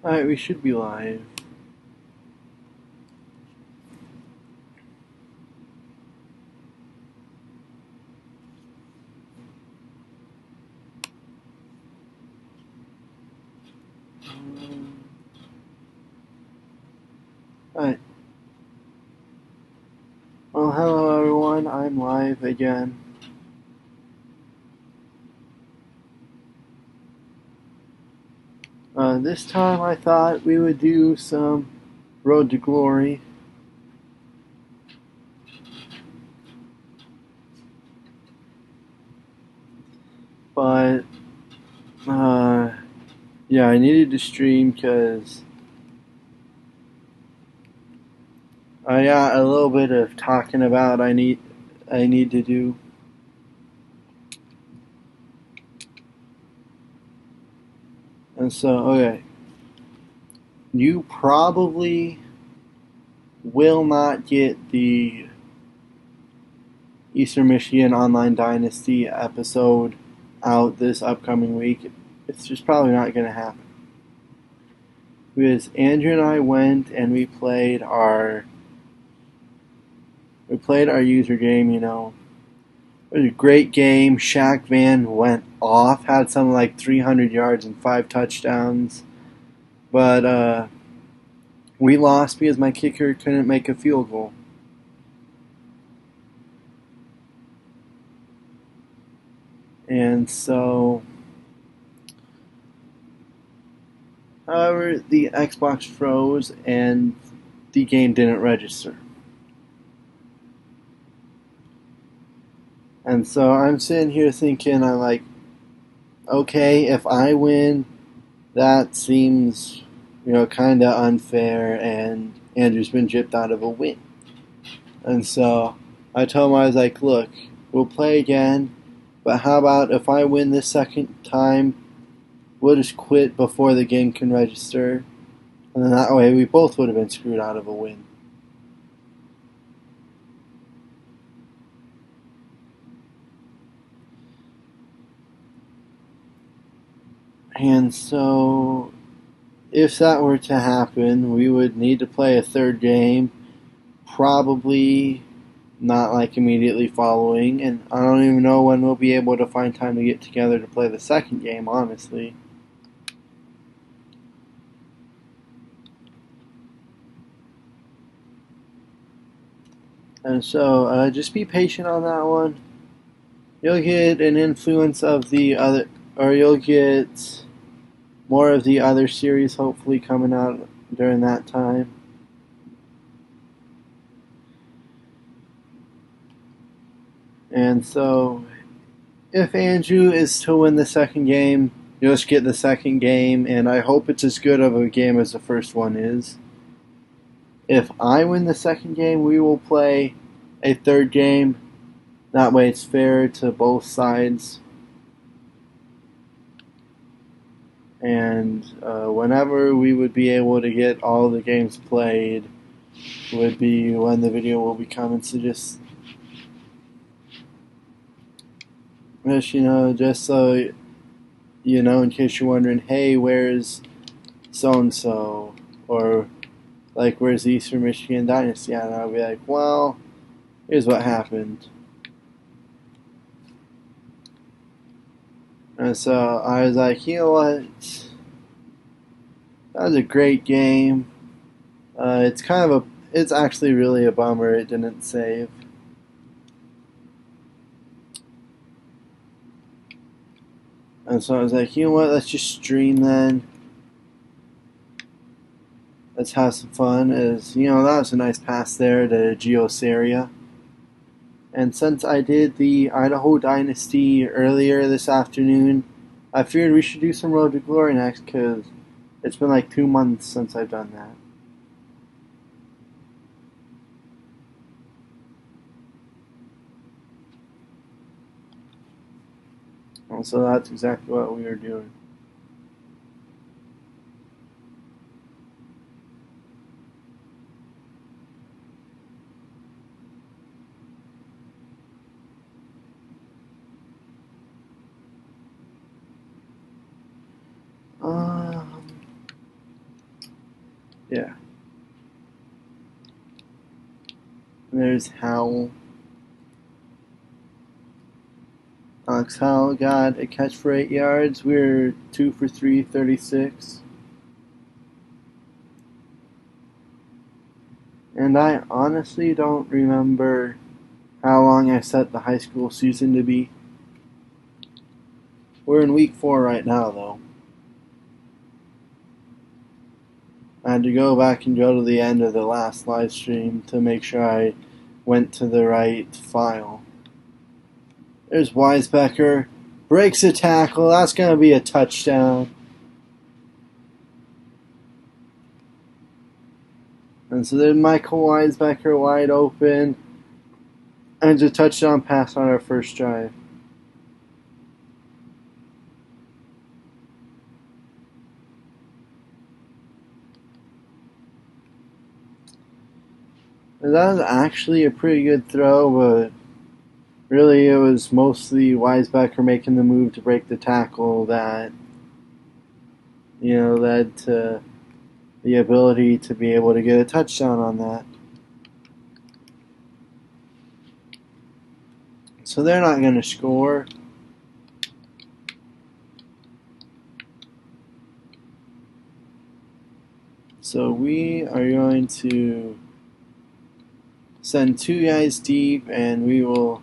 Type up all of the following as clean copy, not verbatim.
Alright, we should be live. Alright. Well, hello everyone. I'm live again. This time I thought we would do some Road to Glory. But, yeah, I needed to stream because I got a little bit of talking about I need to do. And so, okay. You probably will not get the Eastern Michigan Online Dynasty episode out this upcoming week. It's just probably not going to happen. Because Andrew and I went and we played our user game. It was a great game. Shaq Van went off, had something like 300 yards and 5 touchdowns, but we lost because my kicker couldn't make a field goal. And so, however, the Xbox froze and the game didn't register. And so I'm sitting here thinking, I'm like, okay, if I win, that seems, kind of unfair, and Andrew's been gypped out of a win. And so I told him, I was like, look, we'll play again, but how about if I win this second time, we'll just quit before the game can register, and then that way we both would have been screwed out of a win. And so, if that were to happen, we would need to play a third game, probably not like immediately following, and I don't even know when we'll be able to find time to get together to play the second game, honestly. And so, just be patient on that one. You'll get an influence of the other, or you'll get more of the other series hopefully coming out during that time. And so, if Andrew is to win the second game, you'll just get the second game, and I hope it's as good of a game as the first one is. If I win the second game, we will play a third game. That way it's fair to both sides. And whenever we would be able to get all the games played would be when the video will be coming. So just just so in case you're wondering, hey, where's so and so, or like, where's the Eastern Michigan Dynasty? And I'll be like, well, here's what happened. And so I was like, you know what? That was a great game. It's actually really a bummer it didn't save. And so I was like, you know what? Let's just stream then. Let's have some fun. That was a nice pass there to Geosaria. And since I did the Idaho Dynasty earlier this afternoon, I figured we should do some Road to Glory next because it's been like 2 months since I've done that. And so that's exactly what we were doing. Um, Yeah. There's Howell. Alex Howell got a catch for 8 yards. We're 2 for 3, 36. And I honestly don't remember how long I set the high school season to be. We're in week 4 right now, though. I had to go back and go to the end of the last live stream to make sure I went to the right file. There's Weisbecker. Breaks a tackle. That's going to be a touchdown. And so then Michael Weisbecker wide open. And it's a touchdown pass on our first drive. And that was actually a pretty good throw, but really it was mostly Weisbecker making the move to break the tackle that, led to the ability to be able to get a touchdown on that. So they're not going to score. So we are going to send 2 guys deep, and we will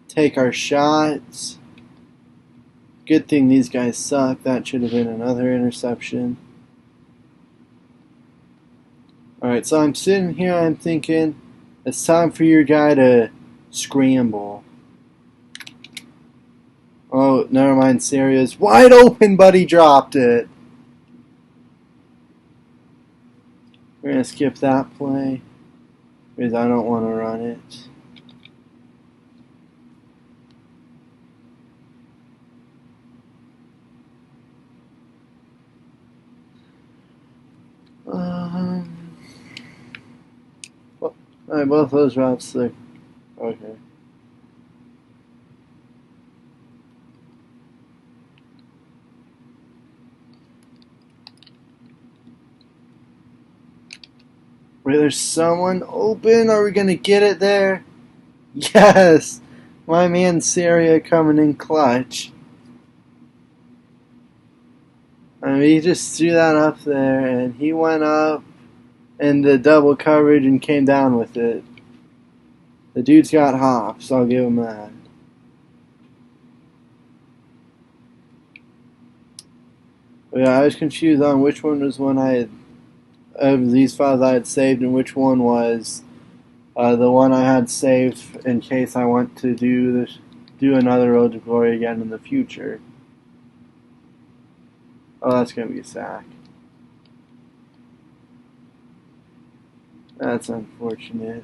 take our shots. Good thing these guys suck. That should have been another interception. Alright, so I'm sitting here, I'm thinking, it's time for your guy to scramble. Oh, never mind, Serious. Wide open, but he dropped it. We're going to skip that play because I don't want to run it. Alright, both those routes look okay. Wait, there's someone open. Are we going to get it there? Yes! My man Saria coming in clutch. I mean, he just threw that up there, and he went up in the double coverage and came down with it. The dude's got hops, I'll give him that. But yeah, I was confused on which one was one I had, of these files I had saved, and which one was the one I had saved in case I want to do another Road to Glory again in the future. Oh, that's going to be a sack. That's unfortunate.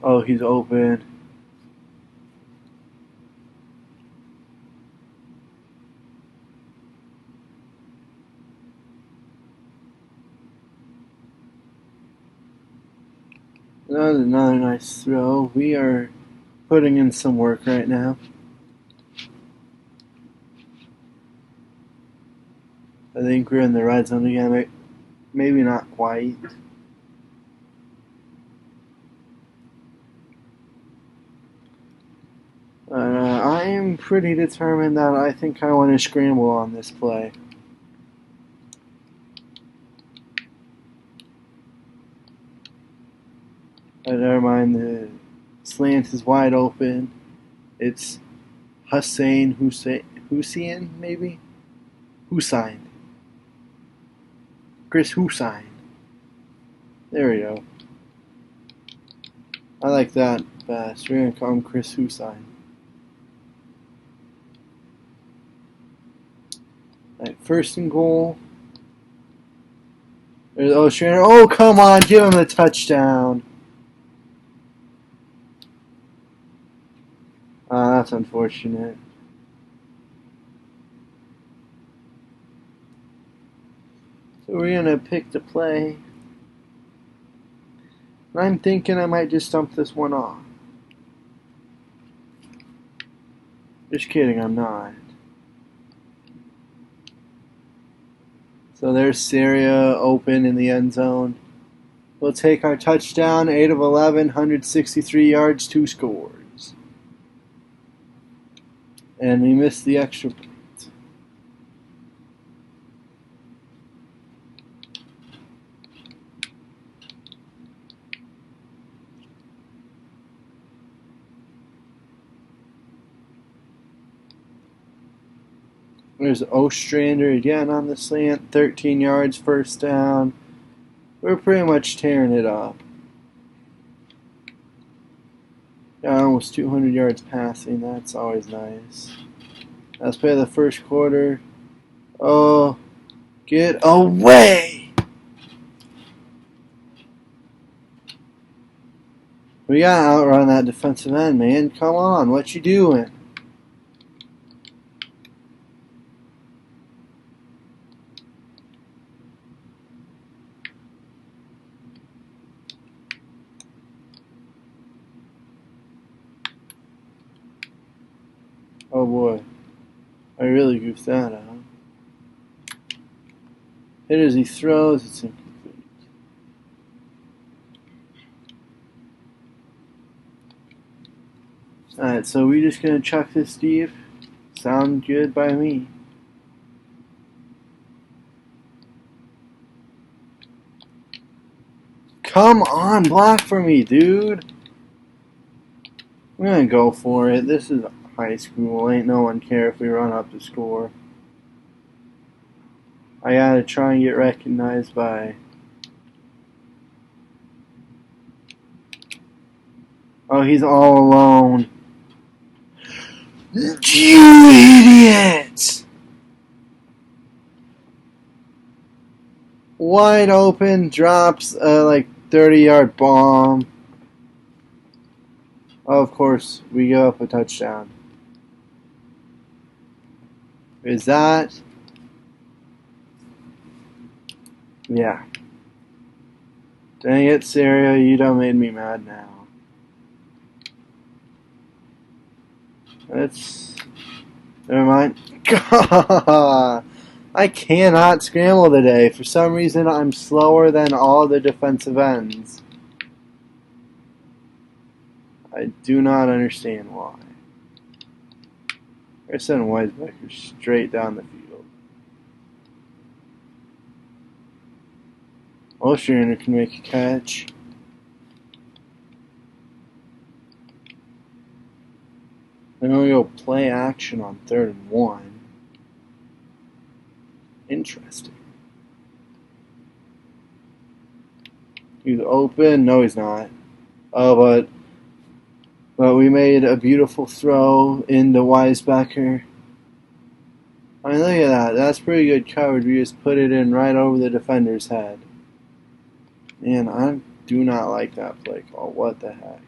Oh, he's open. That was another nice throw. We are putting in some work right now. I think we're in the red zone again. Maybe not quite. I am pretty determined that I think I want to scramble on this play. But never mind, the slant is wide open. It's Hussein, maybe? Hussein. Chris Hussein. There we go. I like that best. We're going to call him Chris Hussein. Alright, first and goal. There's Ostrander. Oh, come on, give him the touchdown. That's unfortunate. So we're gonna pick to play. And I'm thinking I might just dump this one off. Just kidding, I'm not. So there's Syria open in the end zone. We'll take our touchdown, 8 of 11, 163 yards, 2 scores. And we missed the extra point. There's Ostrander again on the slant, 13 yards, first down. We're pretty much tearing it up. Got almost 200 yards passing, that's always nice. Let's play the first quarter. Oh, get away! We gotta outrun that defensive end, man. Come on, what you doing? Oh boy, I really goofed that up. Hit as he throws, it's incomplete. Alright, so we just gonna chuck this deep. Sound good by me. Come on, block for me, dude. I'm gonna go for it. This is high school. Ain't no one care if we run up the score. I gotta try and get recognized by... Oh, he's all alone. You idiot! Wide open, drops like 30-yard bomb. Oh, of course, we go up a touchdown. Is that? Yeah. Dang it, Syria, you done made me mad now. That's... Never mind. God, I cannot scramble today. For some reason, I'm slower than all the defensive ends. I do not understand why. I sent Weisbecker straight down the field. Ostrander can make a catch. They're going to go play action on 3rd and 1. Interesting. He's open. No, he's not. Oh, but we made a beautiful throw into Weisbecker. I mean, look at that. That's pretty good coverage. We just put it in right over the defender's head. Man, I do not like that play call. What the heck?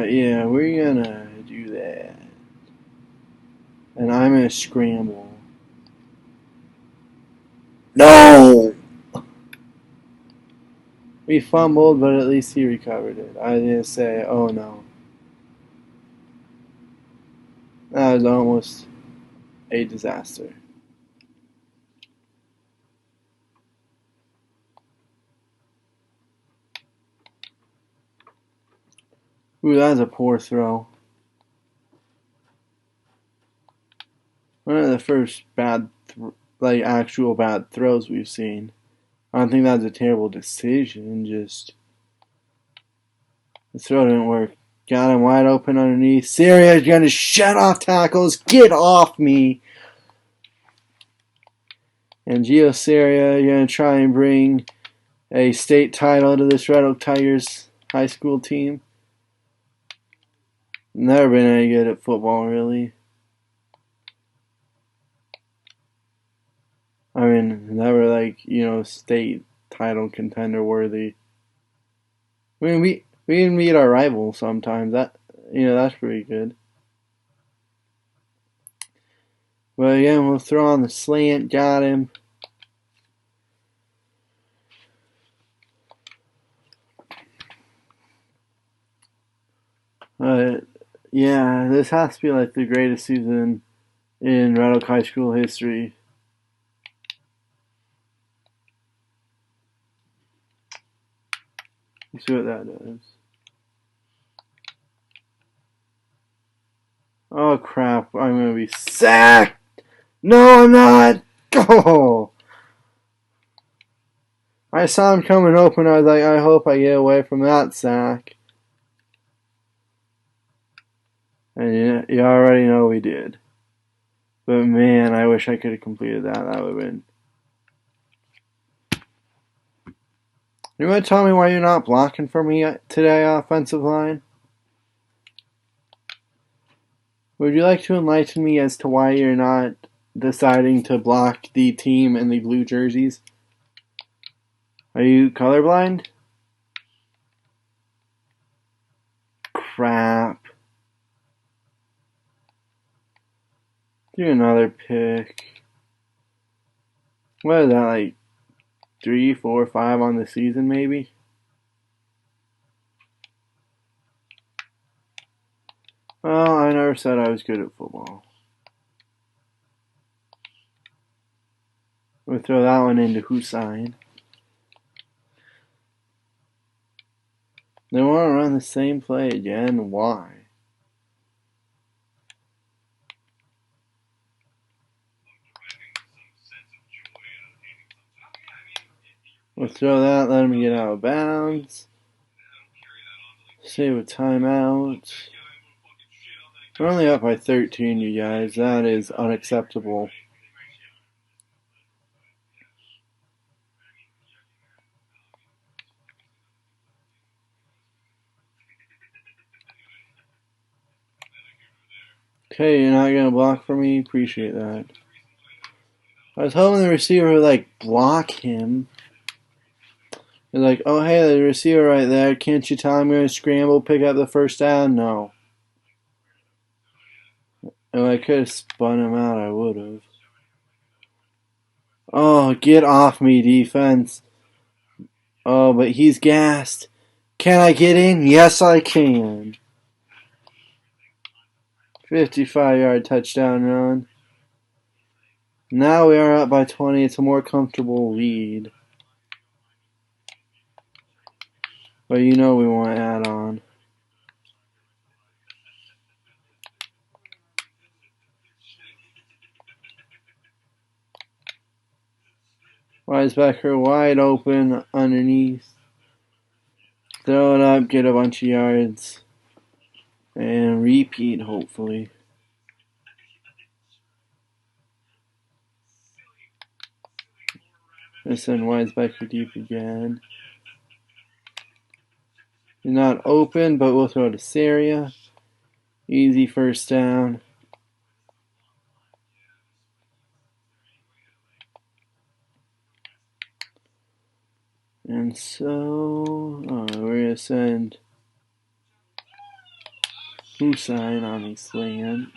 Yeah, we're gonna do that. And I'm gonna scramble. No! We fumbled, but at least he recovered it. I didn't say, oh no. That was almost a disaster. Ooh, that was a poor throw. One of the first bad, actual bad throws we've seen. I don't think that was a terrible decision, just the throw didn't work. Got him wide open underneath. Syria's gonna shut off tackles. Get off me! And Gio Syria, you're gonna try and bring a state title to this Red Oak Tigers high school team. Never been any good at football, really. I mean, never state title contender worthy. I mean, we can meet our rivals sometimes. That's pretty good. But again, we'll throw on the slant. Got him. Yeah, this has to be like the greatest season in Red Oak High School history. Let's see what that does. Oh crap, I'm gonna be sacked! No, I'm not! Go! I saw him coming open, I was like, I hope I get away from that sack. And you already know we did. But man, I wish I could have completed that. That would have been. You want to tell me why you're not blocking for me today, offensive line? Would you like to enlighten me as to why you're not deciding to block the team in the blue jerseys? Are you colorblind? Crap. Do another pick. What is that, like 3, 4, 5 on the season, maybe? Well, I never said I was good at football. We'll throw that one into Hussein. They want to run the same play again. Why? We'll throw that, let him get out of bounds. Save a timeout. We're only up by 13, you guys. That is unacceptable. Okay, you're not going to block for me? Appreciate that. I was hoping the receiver would, like, block him. They're like, oh, hey, the receiver right there. Can't you tell I'm going to scramble, pick up the first down? No. If I could have spun him out, I would have. Oh, get off me, defense. Oh, but he's gassed. Can I get in? Yes, I can. 55-yard touchdown run. Now we are up by 20. It's a more comfortable lead. But you know we want to add on. Weisbecker wide open underneath. Throw it up, get a bunch of yards. And repeat, hopefully. Let's send Weisbecker deep again. He's not open, but we'll throw to Saria. Easy first down. And so, we're going to send Hussein on the slant.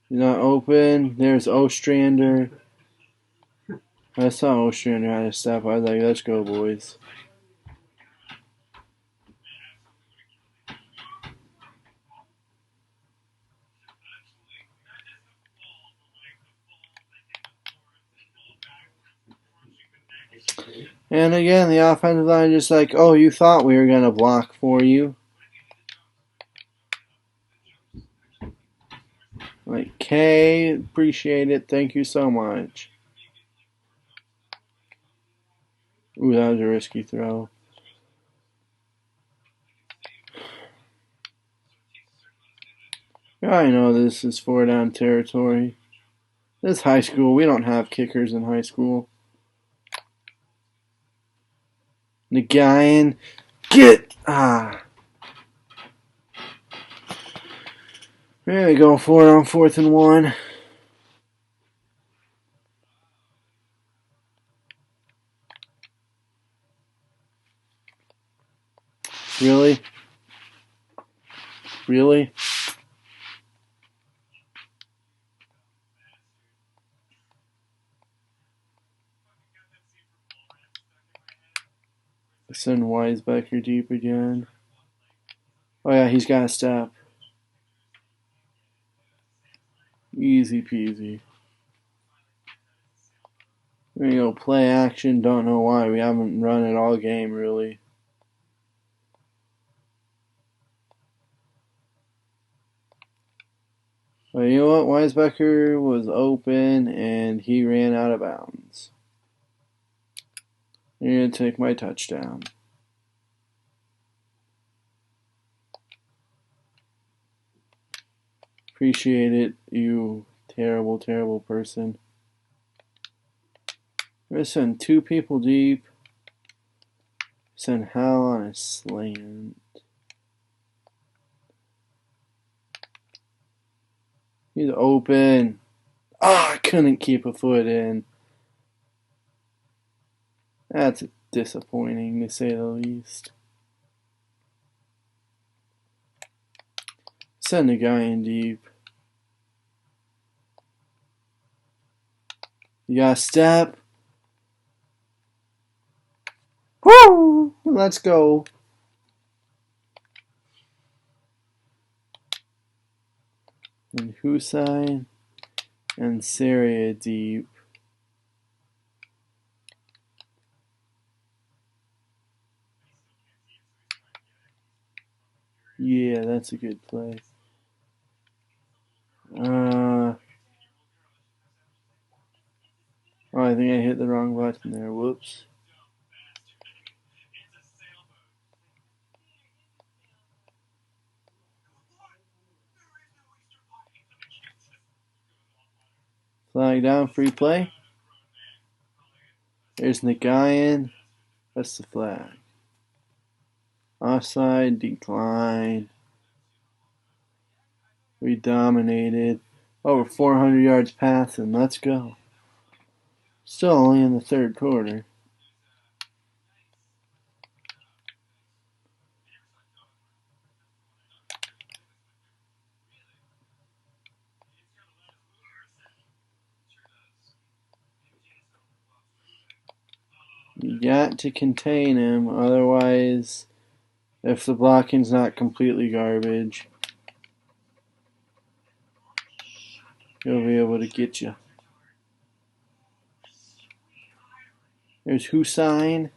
He's not open. There's Ostrander. I saw Ostrander had a step. I was like, let's go, boys. And again, the offensive line just like, oh, you thought we were going to block for you. Like, Kay, appreciate it. Thank you so much. Ooh, that was a risky throw. I know this is 4-down territory. This is high school. We don't have kickers in high school. Nagayan, get! There we go, 4 on 4th and 1. Really? Really? Send Weisbecker deep again. Oh yeah, he's got a step. Easy peasy. There you go, play action. Don't know why. We haven't run it all game, really. But you know what? Weisbecker was open, and he ran out of bounds. You're going to take my touchdown. Appreciate it, you terrible, terrible person. We're going to send 2 people deep. Send Hal on a slant. He's open. Oh, I couldn't keep a foot in. That's disappointing, to say the least. Send a guy in deep. You got a step. Woo! Let's go. And Hussein and Syria deep. Yeah, that's a good play. Oh, I think I hit the wrong button there. Whoops. Flag down, free play. There's Nagayan. That's the flag. Offside, decline. We dominated. Over 400 yards passing. Let's go. Still only in the 3rd quarter. You got to contain him, otherwise, if the blocking's not completely garbage, he'll be able to get you. There's Hussein.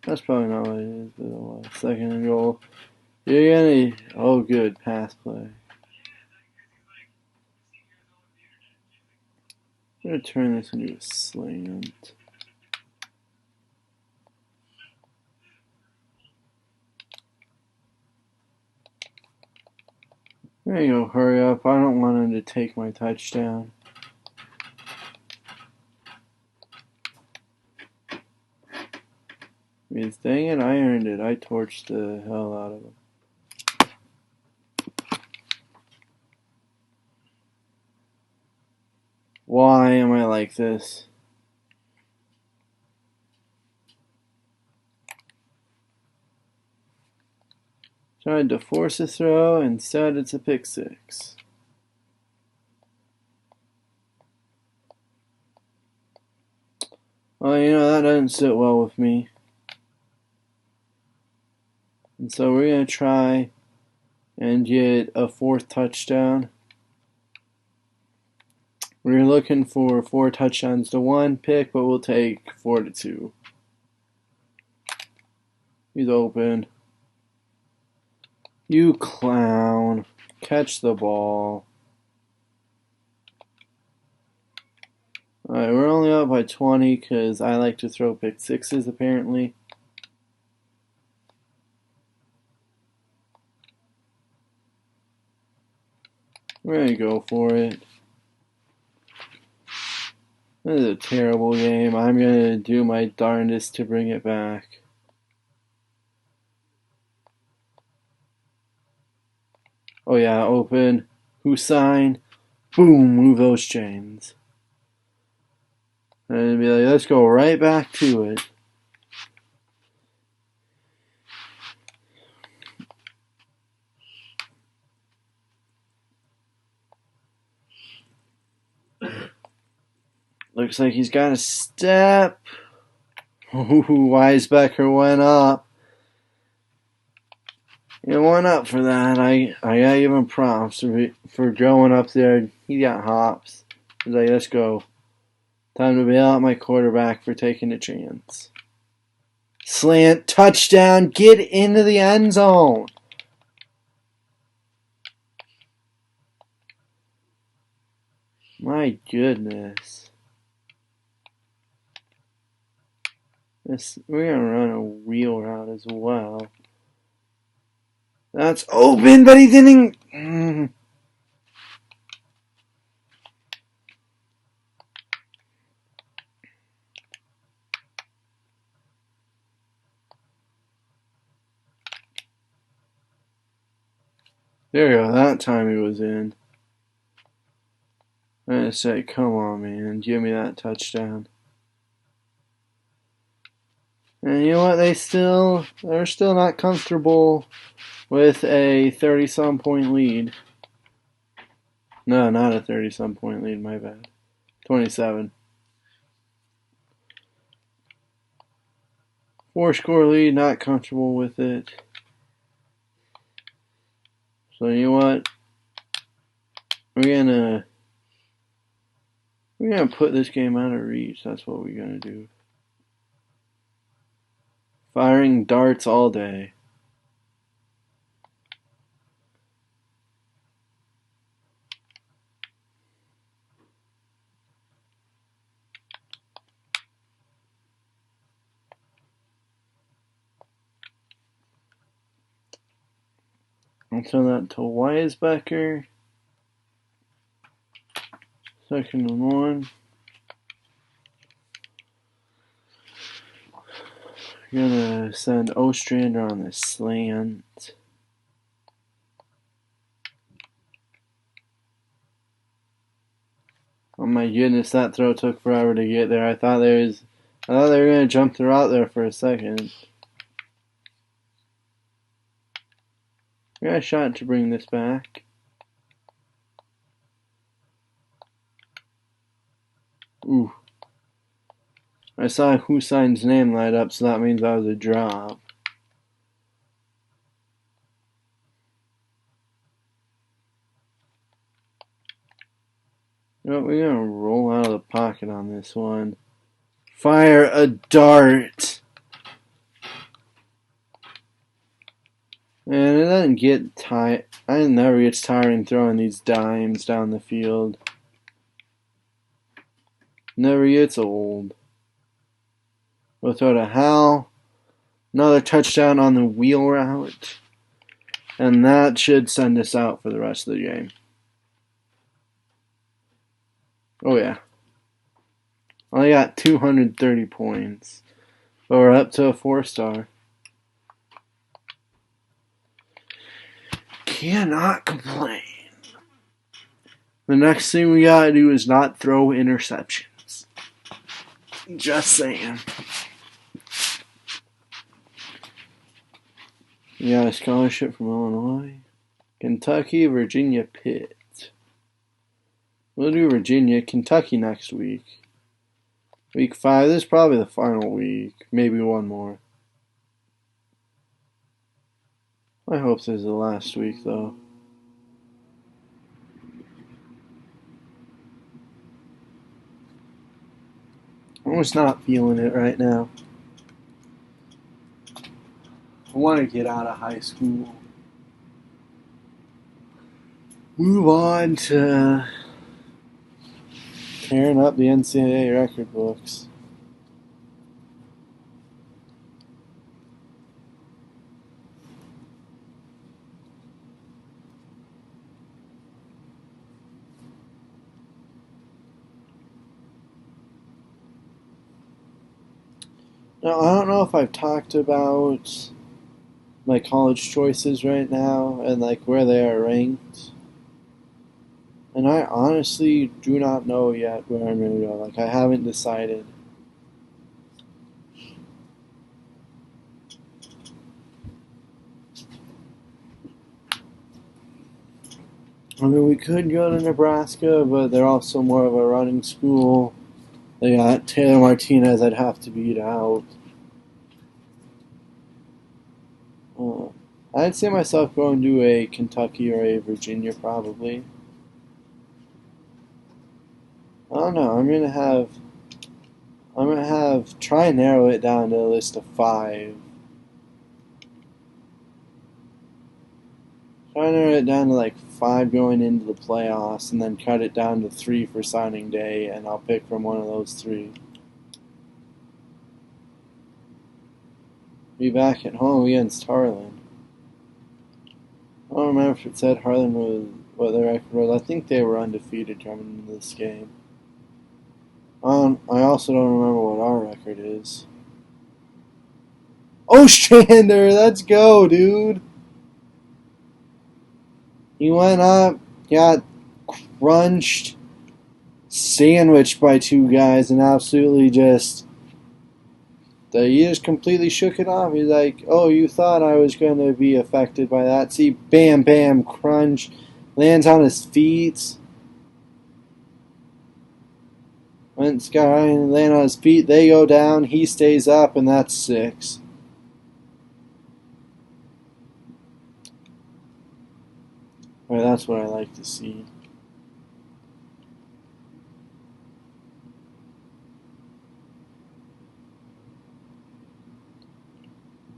That's probably not what it is, but it was. 2nd and goal. You're gonna. Oh, good. Pass play. I'm gonna turn this into a slant. There you go. Hurry up. I don't want him to take my touchdown. Because dang it, I earned it. I torched the hell out of him. Why am I like this? Tried to force a throw, instead it's a pick 6. Well, you know, that doesn't sit well with me. And so we're going to try and get a 4th touchdown. We're looking for 4 touchdowns to 1 pick, but we'll take 4 to 2. He's open. You clown. Catch the ball. Alright, we're only up by 20 because I like to throw pick 6s apparently. We're going to go for it. This is a terrible game. I'm going to do my darndest to bring it back. Oh yeah, open. Hussein. Boom, move those chains. And be like, let's go right back to it. Looks like he's got a step. Ooh, Weisbecker went up. He went up for that. I gotta give him props for going up there. He got hops. He's like, let's go. Time to bail out my quarterback for taking a chance. Slant, touchdown, get into the end zone. My goodness. We're going to run a wheel route as well. That's open, but he didn't. There you go. That time he was in. I just say, come on, man. Give me that touchdown. And you know what? They're still not comfortable with a 30-some point lead. No, not a 30-some point lead. My bad. 27. 4-score lead. Not comfortable with it. So you know what? We're gonna put this game out of reach. That's what we're gonna do. Firing darts all day. I'll send that to Weisbecker. 2nd and 1. Gonna send Ostrander on the slant. Oh my goodness, that throw took forever to get there. I thought they were gonna jump the route there for a second. I got a shot to bring this back. Ooh. I saw Hussein's name light up, so that means that was a drop. You know what, we're gonna roll out of the pocket on this one. Fire a dart! Man, it doesn't get tired. I never gets tiring throwing these dimes down the field. Never gets old. We'll throw to Hal. Another touchdown on the wheel route. And that should send us out for the rest of the game. Oh yeah. Only got 230 points. But we're up to a 4-star. Cannot complain. The next thing we gotta do is not throw interceptions. Just saying. We got a scholarship from Illinois. Kentucky, Virginia, Pitt. We'll do Virginia, Kentucky next week. Week 5, this is probably the final week. Maybe one more. I hope this is the last week, though. I'm just not feeling it right now. I want to get out of high school. Move on to tearing up the NCAA record books. Now, I don't know if I've talked about my college choices right now and like where they are ranked. And I honestly do not know yet where I'm going to go. Like, I haven't decided. I mean, we could go to Nebraska, but they're also more of a running school. They got Taylor Martinez I'd have to beat out. Uh, I'd say myself going to a Kentucky or a Virginia probably. I don't know. I'm gonna have try and narrow it down to a list of 5. Try and narrow it down to like 5 going into the playoffs, and then cut it down to 3 for signing day, and I'll pick from one of those 3. Be back at home against Harlan. I don't remember if it said Harlan was what their record was. I think they were undefeated coming into this game. I also don't remember what our record is. Ostrander, let's go, dude. He went up, got crunched, sandwiched by 2 guys, and absolutely he just completely shook it off. He's like, oh, you thought I was going to be affected by that. See, bam, bam, crunch, lands on his feet. When Scott Ryan land on his feet, they go down, he stays up, and that's 6. Well, that's what I like to see.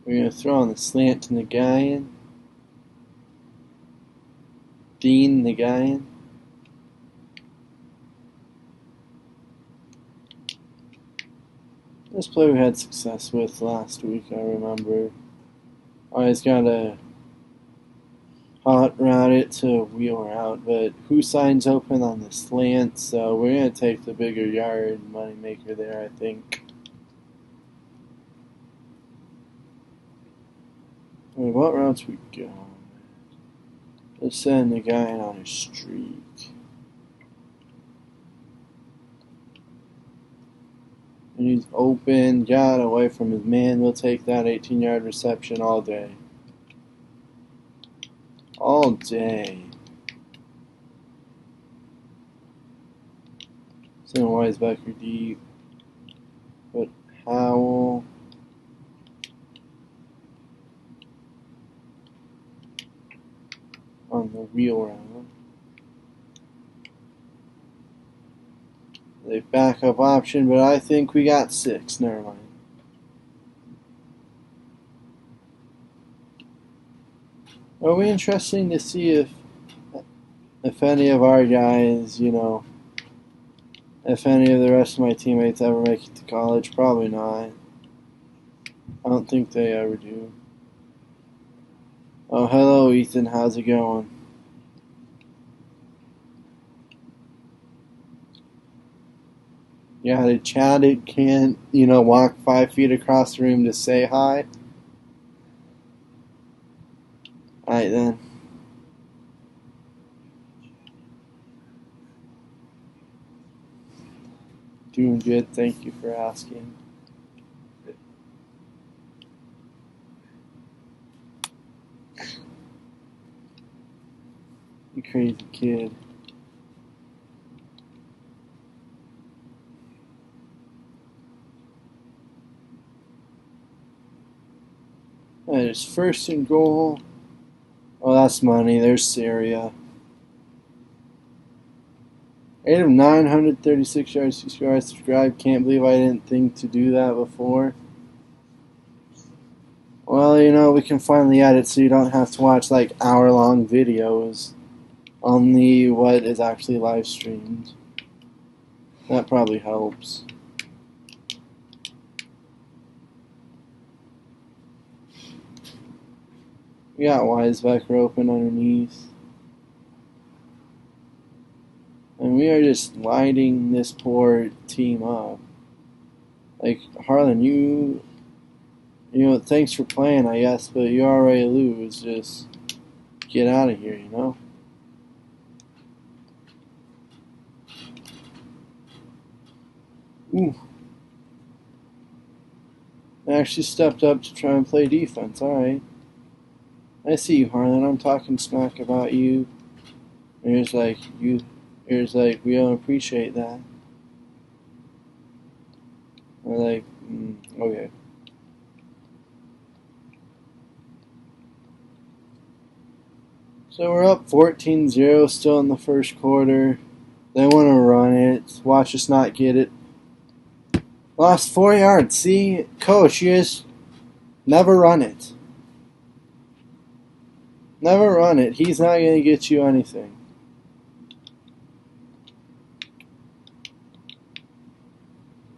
We're going to throw on the slant to Nagayan. Dean Nagayan. This play we had success with last week, I remember. Always got to hot route it to Wheeler out, but who signs open on the slant, so we're going to take the bigger yard moneymaker there, I think. Wait, what routes we go? Let's send the guy on a streak. And he's open, got away from his man. We'll take that 18-yard reception all day. All day. Send Weisbecker deep. Put Howell. On the wheel round. The backup option, but I think we got 6. Never mind. It'll be interesting to see if any of our guys, if any of the rest of my teammates ever make it to college. Probably not. I don't think they ever do. Oh, hello, Ethan. How's it going? Yeah, the Chad can't, walk 5 feet across the room to say hi. Alright then. Doing good, thank you for asking. You crazy kid. There's 1st and goal. Oh, that's money. There's Syria. 8 of 936 yards, 2 yards. Subscribe. Can't believe I didn't think to do that before. Well, we can finally add it so you don't have to watch like hour-long videos on what is actually live streamed. That probably helps. We got Weisbecker open underneath. And we are just lighting this poor team up. Like, Harlan, thanks for playing, I guess, but you already lose. Just get out of here, Ooh. I actually stepped up to try and play defense. Alright. I see you, Harlan. I'm talking smack about you. It's like, we don't appreciate that. Like, okay. So we're up 14-0 still in the first quarter. They want to run it. Watch us not get it. Lost 4 yards. See, coach, you just never run it. Never run it. He's not going to get you anything.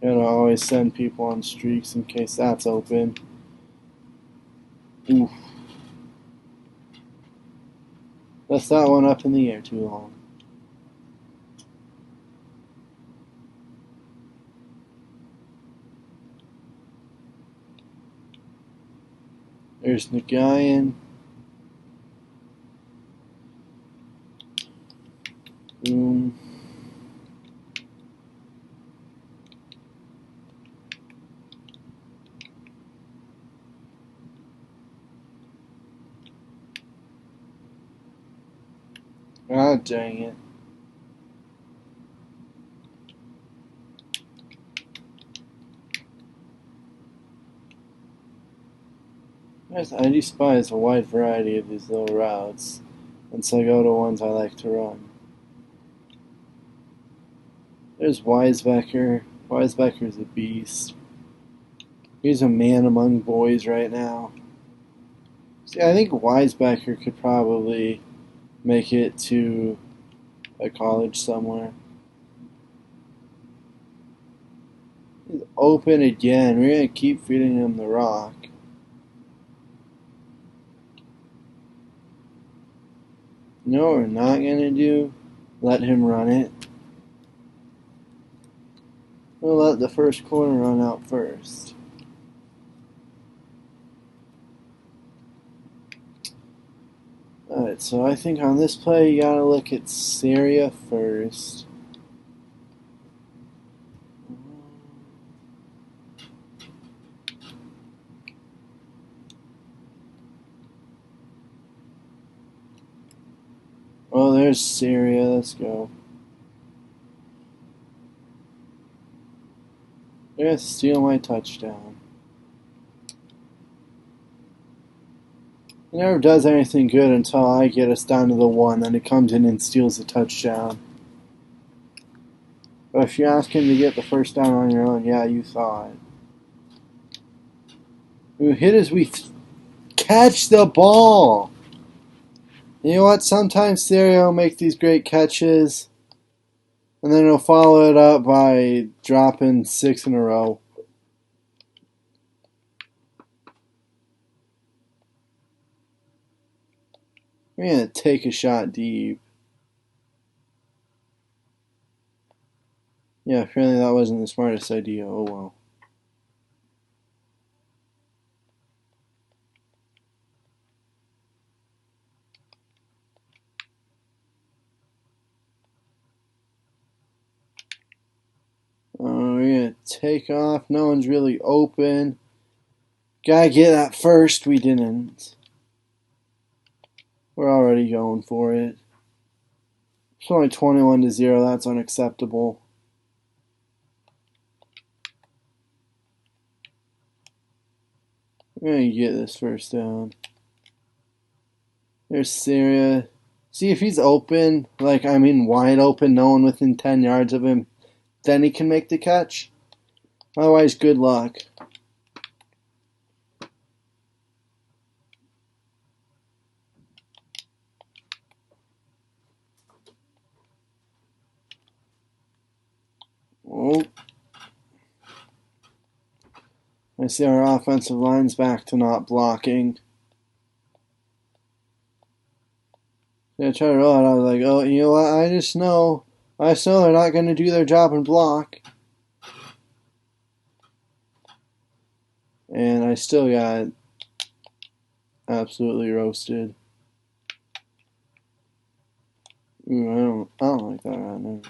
Gotta always send people on streaks in case that's open. Oof. Left that one up in the air too long. There's Nagayan. Boom. Ah, dang it. I despise a wide variety of these little routes, and so I go to ones I like to run. There's Weisbecker. Weisbecker's a beast. He's a man among boys right now. See, I think Weisbecker could probably make it to a college somewhere. He's open again. We're going to keep feeding him the rock. You know what we're not going to do? Let him run it. We'll let the first quarter run out first. Alright, so I think on this play you gotta look at Syria first. Oh, there's Syria. Let's go. They're gonna steal my touchdown. It never does anything good until I get us down to the 1, then it comes in and steals the touchdown. But if you ask him to get the first down on your own, yeah, you saw it. We hit as we catch the ball. You know what? Sometimes Syria will make these great catches, and then he'll follow it up by dropping 6 in a row. We're going to take a shot deep. Yeah, apparently that wasn't the smartest idea. Oh well. We're going to take off. No one's really open. Gotta get that first. We didn't. We're already going for it. It's only 21-0. That's unacceptable. We're going to get this first down. There's Syria. See, if he's open, wide open, no one within 10 yards of him, then he can make the catch. Otherwise, good luck. Oh. I see our offensive line's back to not blocking. I tried to roll it. I was like, oh, you know what? I just know they're not going to do their job and block. And I still got absolutely roasted. Ooh, I don't like that right now.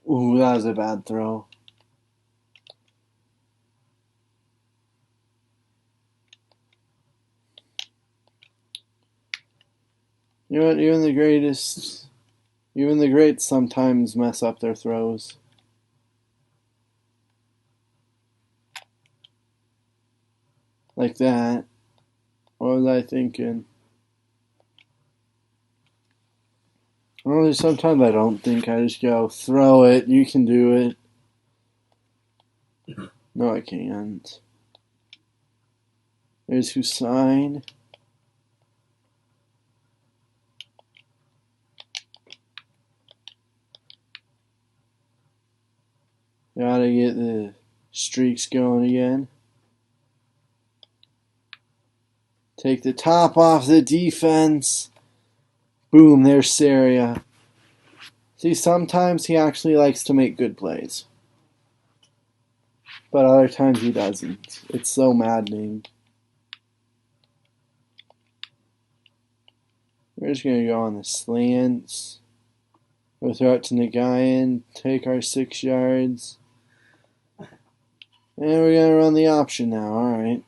Ooh, that was a bad throw. You know what? Even the greats sometimes mess up their throws. Like that. What was I thinking? Well, sometimes I don't think. I just go, throw it. You can do it. No, I can't. There's Hussein. Gotta get the streaks going again. Take the top off the defense. Boom, there's Saria. See, sometimes he actually likes to make good plays. But other times he doesn't. It's so maddening. We're just going to go on the slants. We'll throw it to Nagayan. Take our 6 yards. And we're going to run the option now. Alright.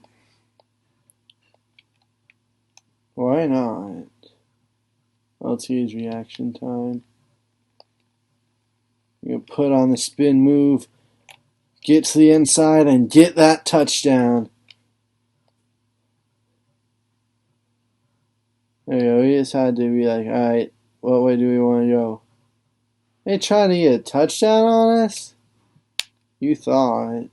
Why not? LT's reaction time. We're going to put on the spin move. Get to the inside and get that touchdown. There you go. We just had to be like, alright, what way do we want to go? They trying to get a touchdown on us? You thought.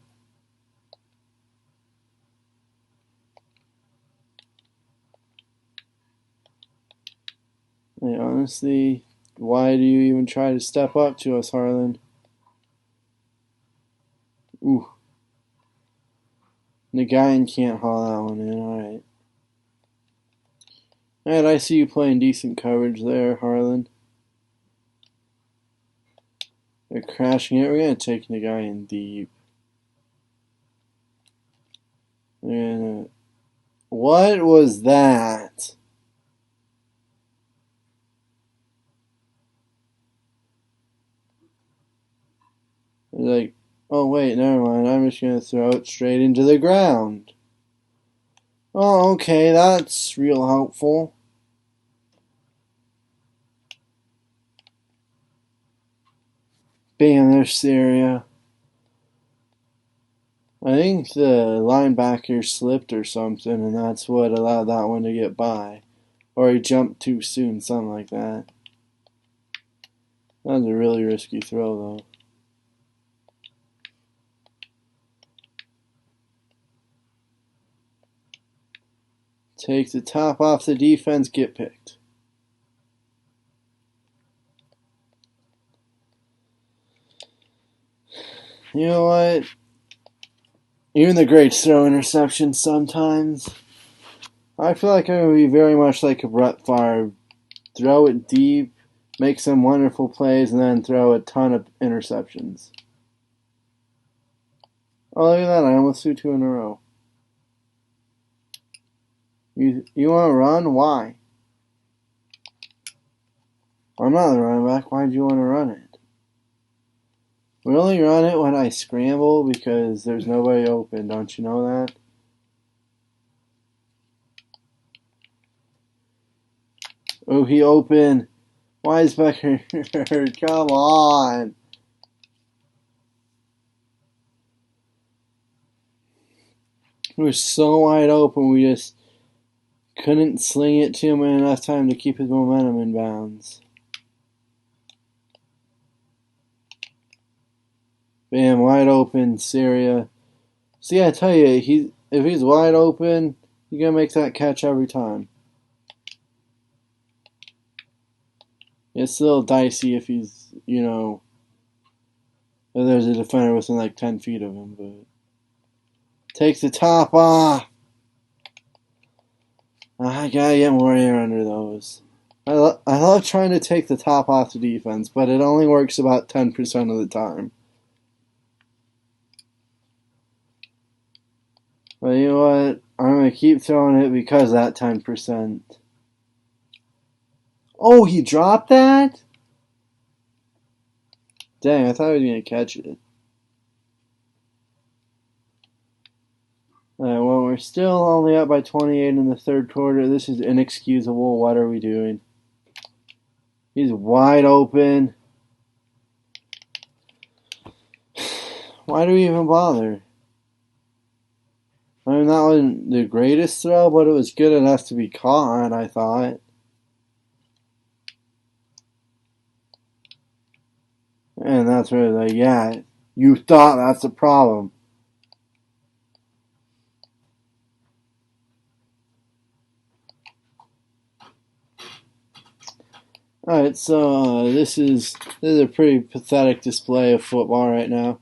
Like, honestly, why do you even try to step up to us, Harlan? Ooh. Nagayan can't haul that one in. Alright. Alright, I see you playing decent coverage there, Harlan. They're crashing it. We're going to take Nagayan deep. What was that? Like, oh wait, never mind. I'm just going to throw it straight into the ground. Oh, okay, that's real helpful. Bam, there's Saria. I think the linebacker slipped or something, and that's what allowed that one to get by. Or he jumped too soon, something like that. That was a really risky throw, though. Take the top off the defense, get picked. You know what? Even the greats throw interceptions sometimes. I feel like I'm going to be very much like a Brett Favre. Throw it deep, make some wonderful plays, and then throw a ton of interceptions. Oh, look at that. I almost threw 2 in a row. You want to run? Why? I'm not the running back. Why'd you want to run it? We only run it when I scramble because there's nobody open. Don't you know that? Oh, he open. Weisbecker. Come on. It was so wide open. We just couldn't sling it to him in enough time to keep his momentum in bounds. Bam, wide open, Saria. See, I tell you, if he's wide open, he's gonna make that catch every time. It's a little dicey if he's, if there's a defender within like 10 feet of him, but takes the top off. I gotta get more air under those. I love trying to take the top off the defense, but it only works about 10% of the time. But you know what? I'm going to keep throwing it because of that 10%. Oh, he dropped that? Dang, I thought he was going to catch it. Alright, well, we're still only up by 28 in the third quarter. This is inexcusable. What are we doing? He's wide open. Why do we even bother? I mean, that wasn't the greatest throw, but it was good enough to be caught, I thought. And that's where, like, yeah, you thought that's the problem. Alright, so this is a pretty pathetic display of football right now.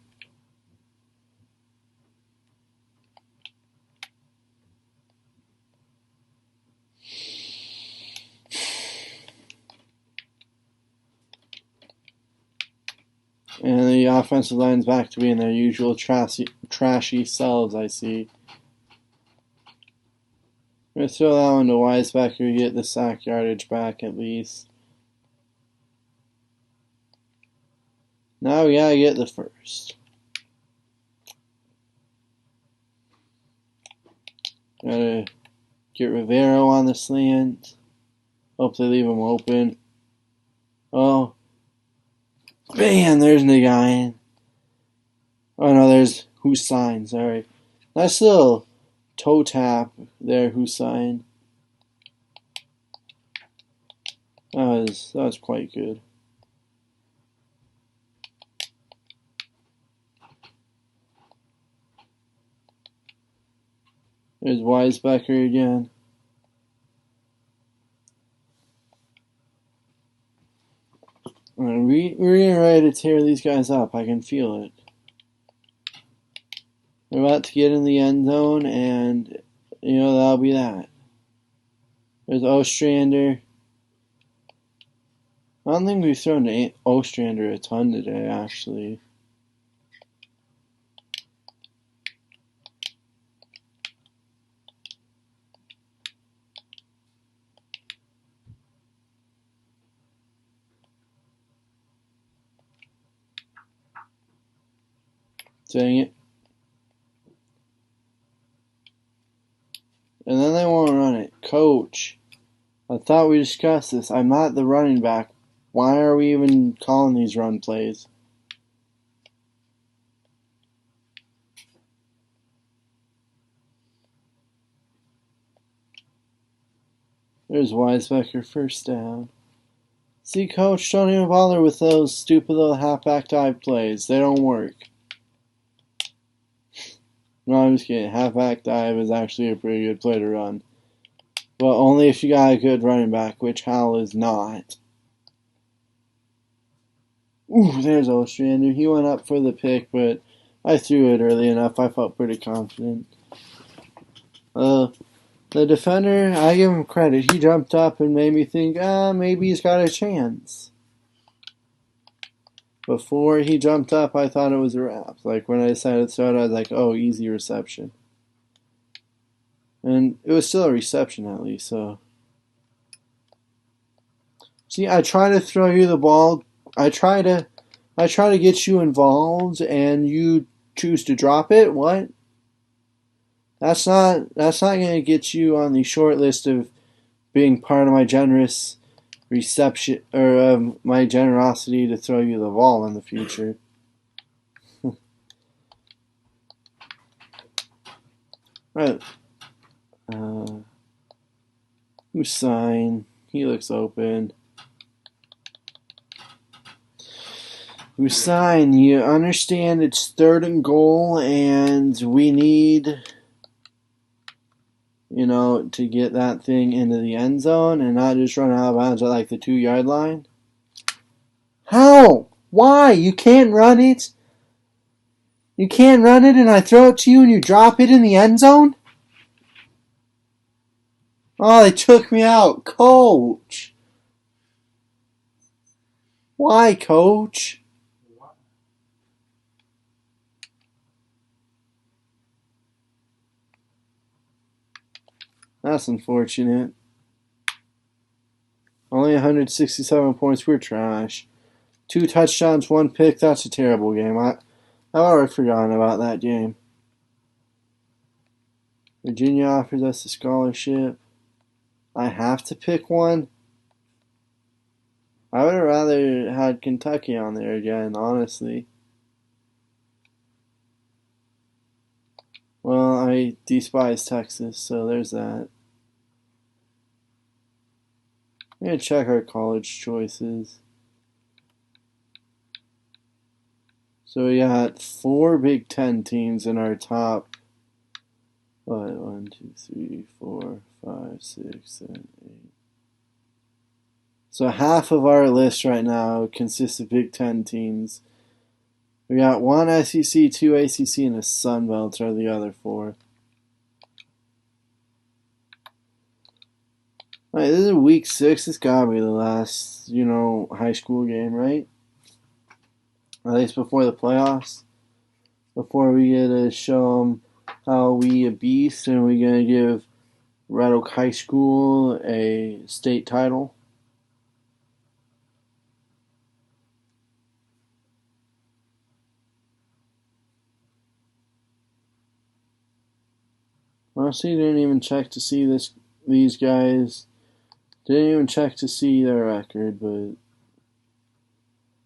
And the offensive line's back to being their usual trashy selves, I see. I'm going to throw that one to Weisbecker, get the sack yardage back at least. Now we gotta get the first. Gotta get Rivero on the slant. Hope they leave him open. Oh. Bam! There's Nagayan. Oh no, there's Hussein, sorry. Nice little toe tap there, Hussein. That was quite good. There's Weisbecker again. We're getting ready to tear these guys up. I can feel it. They're about to get in the end zone, and, you know, that'll be that. There's Ostrander. I don't think we've thrown to Ostrander a ton today, actually. Dang it. And then they won't run it. Coach, I thought we discussed this. I'm not the running back. Why are we even calling these run plays? There's Weisbecker, first down. See, Coach, don't even bother with those stupid little halfback dive plays. They don't work. No, I'm just kidding. Halfback dive is actually a pretty good play to run. But only if you got a good running back, which Hal is not. Ooh, there's Ostrander. He went up for the pick, but I threw it early enough. I felt pretty confident. The defender, I give him credit. He jumped up and made me think, maybe he's got a chance. Before he jumped up, I thought it was a wrap. Like, when I decided to throw it, I was like, oh, easy reception. And it was still a reception, at least, so. See, I try to throw you the ball. I try to get you involved, and you choose to drop it? What? That's not going to get you on the short list of being part of my generous reception, or my generosity to throw you the ball in the future. Right. Hussein. He looks open. Hussein, you understand it's 3rd and goal, and we need, you know, to get that thing into the end zone and not just run out of bounds at like the 2-yard line? How? Why? You can't run it? You can't run it and I throw it to you and you drop it in the end zone? Oh, they took me out. Coach. Why, Coach? That's unfortunate. Only 167 points. We're trash. 2 touchdowns, 1 pick. That's a terrible game. I've already forgotten about that game. Virginia offers us a scholarship. I have to pick one. I would have rather had Kentucky on there again, honestly. Well, I despise Texas, so there's that. I'm gonna check our college choices. So we got 4 Big Ten teams in our top. What? 1, 2, 3, 4, 5, 6, 7, 8. So half of our list right now consists of Big Ten teams. We got 1 SEC, 2 ACC, and a Sun Belt are the other 4. Alright, this is week 6. This gotta be the last, high school game, right? At least before the playoffs. Before we get to show them how we a beast and we're gonna give Red Oak High School a state title. Honestly, didn't even check to see these guys. Didn't even check to see their record, but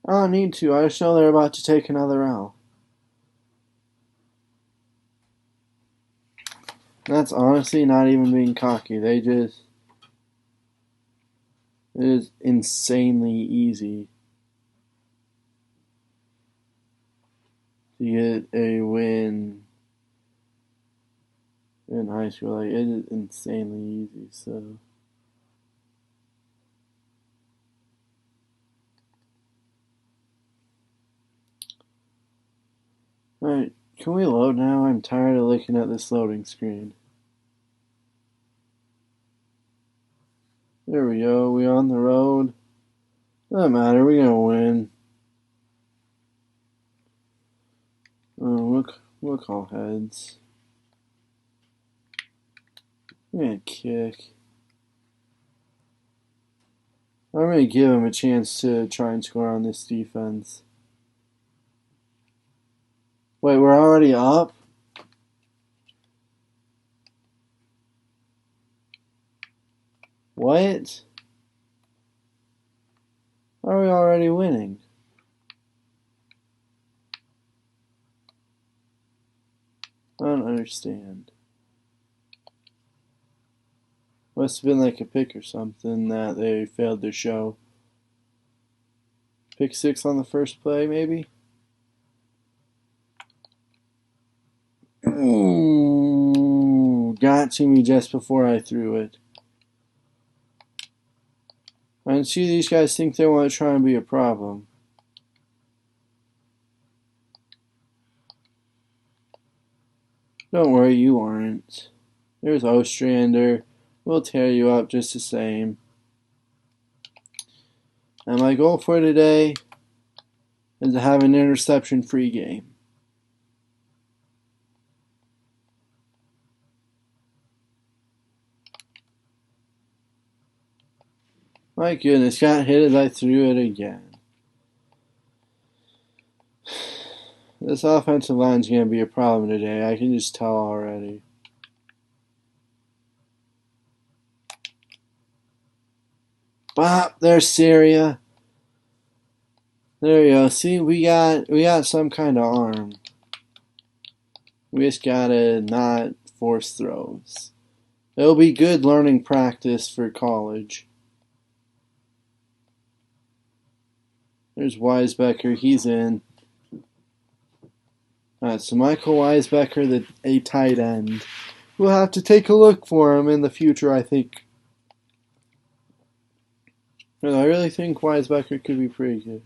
I don't need to. I just know they're about to take another L. That's honestly not even being cocky. It is insanely easy to get a win in high school. Like, it is insanely easy, so. Alright, can we load now? I'm tired of looking at this loading screen. There we go, we on the road. Doesn't matter, we're gonna win. We'll call heads. We're gonna kick. I'm gonna give him a chance to try and score on this defense. Wait, we're already up? What? Are we already winning? I don't understand. Must have been like a pick or something that they failed to show. Pick 6 on the first play, maybe? Ooh, got to me just before I threw it. I can see these guys think they want to try and be a problem. Don't worry, you aren't. There's Ostrander. We'll tear you up just the same. And my goal for today is to have an interception-free game. My goodness, got hit as I threw it again. This offensive line's going to be a problem today. I can just tell already. Bop, there's Syria. There you go. See, we got some kind of arm. We just gotta not force throws. It'll be good learning practice for college. There's Weisbecker. He's in. Alright, so Michael Weisbecker, a tight end. We'll have to take a look for him in the future, I think. I really think Weisbecker could be pretty good.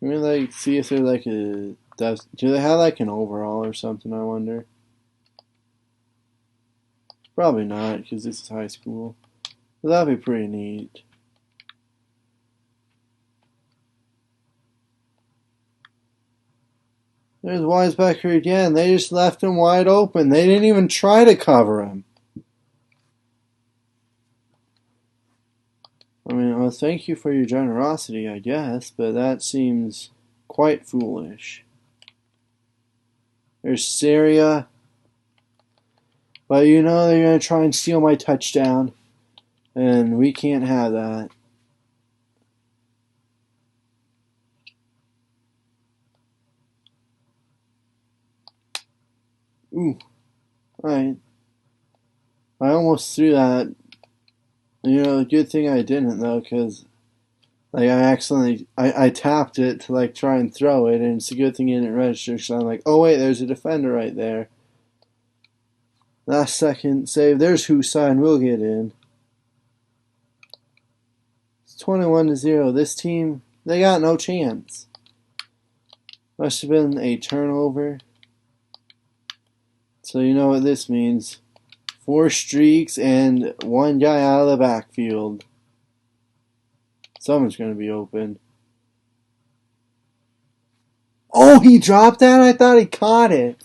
I mean, see if they're do they have an overall or something, I wonder? Probably not, because this is high school. But that'd be pretty neat. There's Weisbecker again. They just left him wide open. They didn't even try to cover him. I mean, well, thank you for your generosity, I guess, but that seems quite foolish. There's Syria. But they're going to try and steal my touchdown. And we can't have that. Ooh, alright. I almost threw that. Good thing I didn't, though, because like I accidentally I tapped it to like try and throw it, and it's a good thing it didn't register. So I'm like, oh wait, there's a defender right there. Last second save. There's Hussein. We'll get in. It's 21-0. This team, they got no chance. Must have been a turnover. So you know what this means. 4 streaks and 1 guy out of the backfield. Someone's going to be open. Oh, he dropped that? I thought he caught it.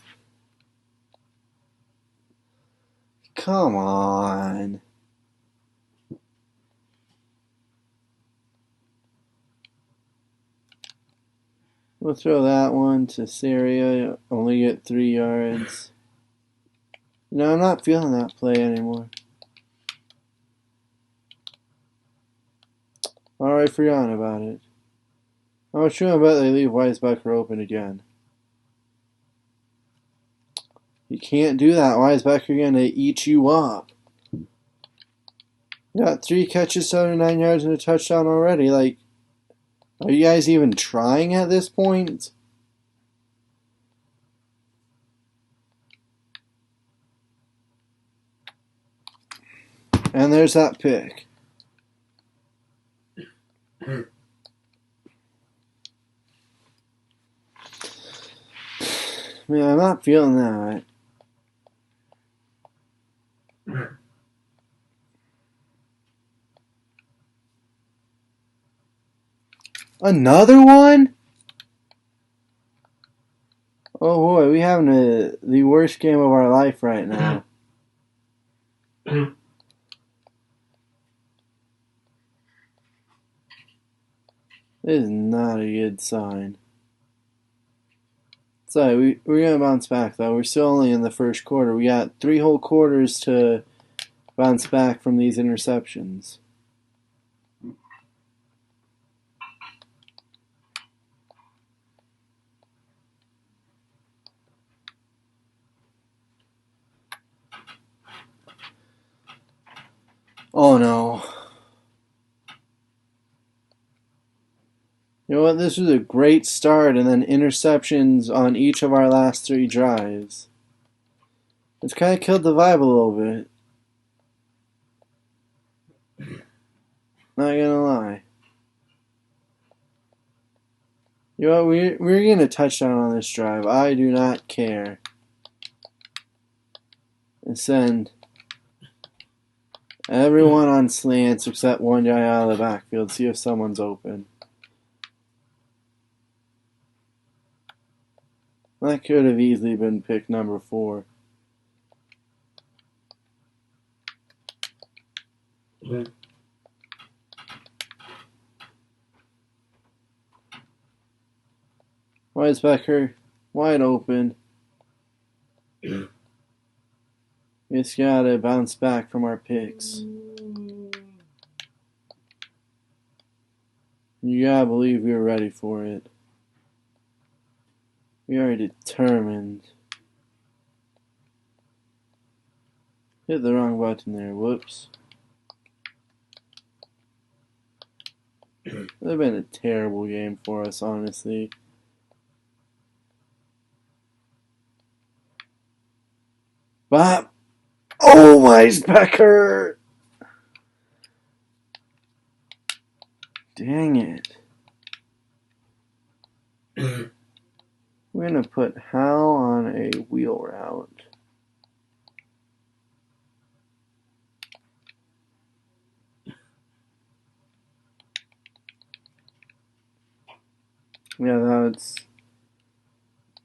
Come on. We'll throw that one to Syria. Only get 3 yards. No, I'm not feeling that play anymore. Alright, forgotten about it. I'm sure I bet they leave Weisbecker open again. You can't do that. Weisbecker going to eat you up. Got 3 catches, 79 yards, and a touchdown already. Like, are you guys even trying at this point? And there's that pick. Man, I'm not feeling that. Another one? Oh boy, we having the worst game of our life right now. This is not a good sign. So we're gonna bounce back though. We're still only in the first quarter. We got 3 whole quarters to bounce back from these interceptions. Oh no. You know what? This was a great start, and then interceptions on each of our last 3 drives. It's kind of killed the vibe a little bit. Not gonna lie. You know what? We're getting a touchdown on this drive. I do not care. And send everyone on slants except 1 guy out of the backfield. See if someone's open. That could have easily been pick number 4. Yeah. Weisbecker, wide open. We just gotta bounce back from our picks. You gotta believe we were ready for it. We are determined. Hit the wrong button there. Whoops. It would have been a terrible game for us, honestly. But, oh, Weisbecker! Dang it. We're going to put Hal on a wheel route. Yeah,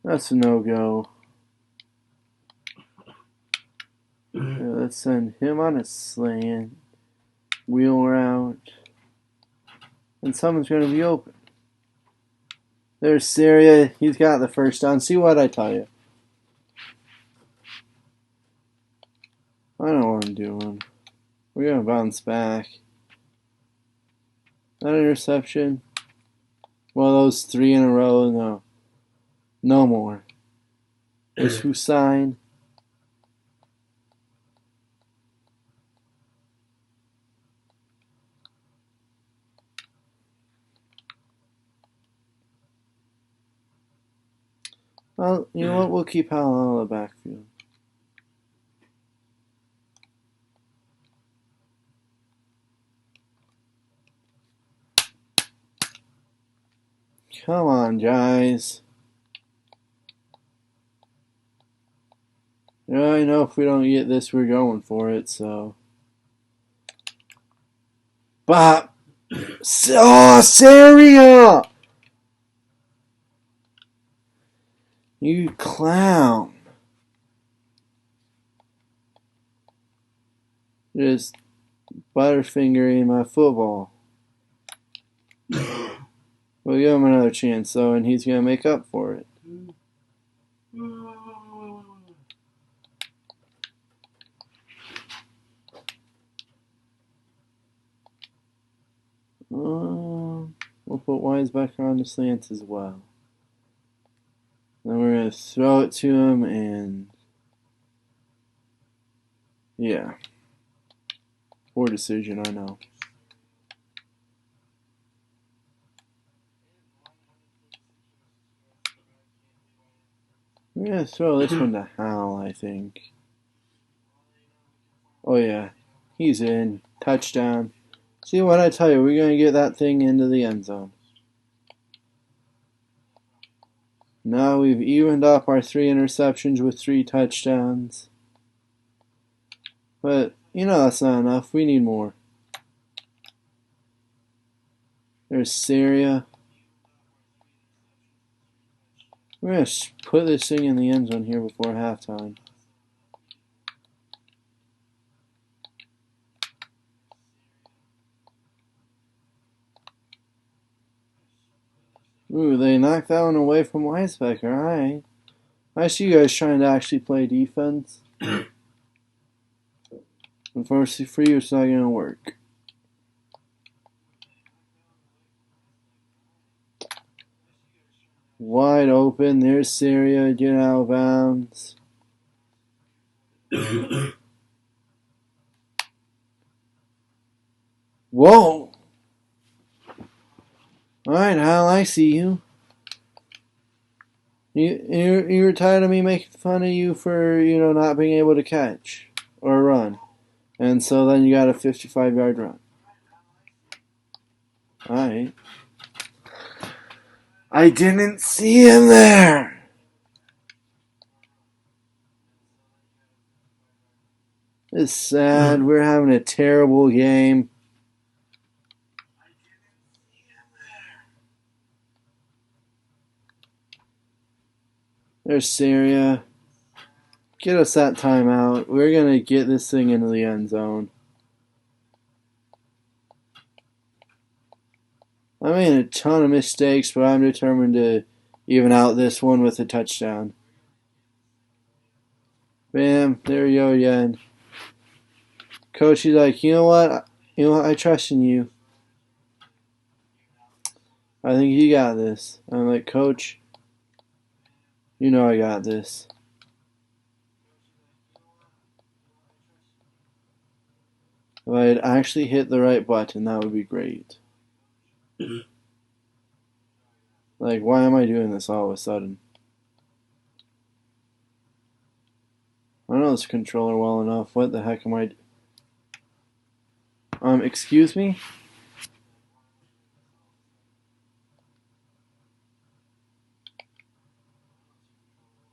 that's a no-go. Yeah, let's send him on a slant. Wheel route. And someone's going to be open. There's Syria. He's got the first down. See what I tell you. I know what I'm doing. We're going to bounce back. That interception. Well, those 3 in a row. No. No more. There's Hussein. Well, you know what? We'll keep Hal out of the backfield. Come on, guys. Yeah, I know if we don't get this, we're going for it, so. Bop! Oh, Saria! You clown. Just butterfingering my football. We'll give him another chance, though, and he's going to make up for it. We'll put Wise back on the slants as well. Then we're going to throw it to him, and yeah. Poor decision, I know. We're going to throw this one to Hal, I think. Oh, yeah. He's in. Touchdown. See what I tell you, we're going to get that thing into the end zone. Now we've evened up our 3 interceptions with 3 touchdowns. But, you know that's not enough. We need more. There's Syria. We're going to put this thing in the end zone here before halftime. Ooh, they knocked that one away from Weisbecker. Alright. I see you guys trying to actually play defense. Unfortunately for you, it's not going to work. Wide open. There's Syria. Get out of bounds. Whoa! Alright, Hal, I see you. You were tired of me making fun of you for, not being able to catch or run. And so then you got a 55-yard run. Alright. I didn't see him there! It's sad. We're having a terrible game. There's Syria. Get us that timeout. We're going to get this thing into the end zone. I made a ton of mistakes, but I'm determined to even out this one with a touchdown. Bam, there you go again. Coach, he's like, you know what? I trust in you. I think you got this. I'm like, Coach, you know I got this. If I had actually hit the right button, that would be great. Like, why am I doing this all of a sudden? I know this controller well enough. What the heck am I... excuse me?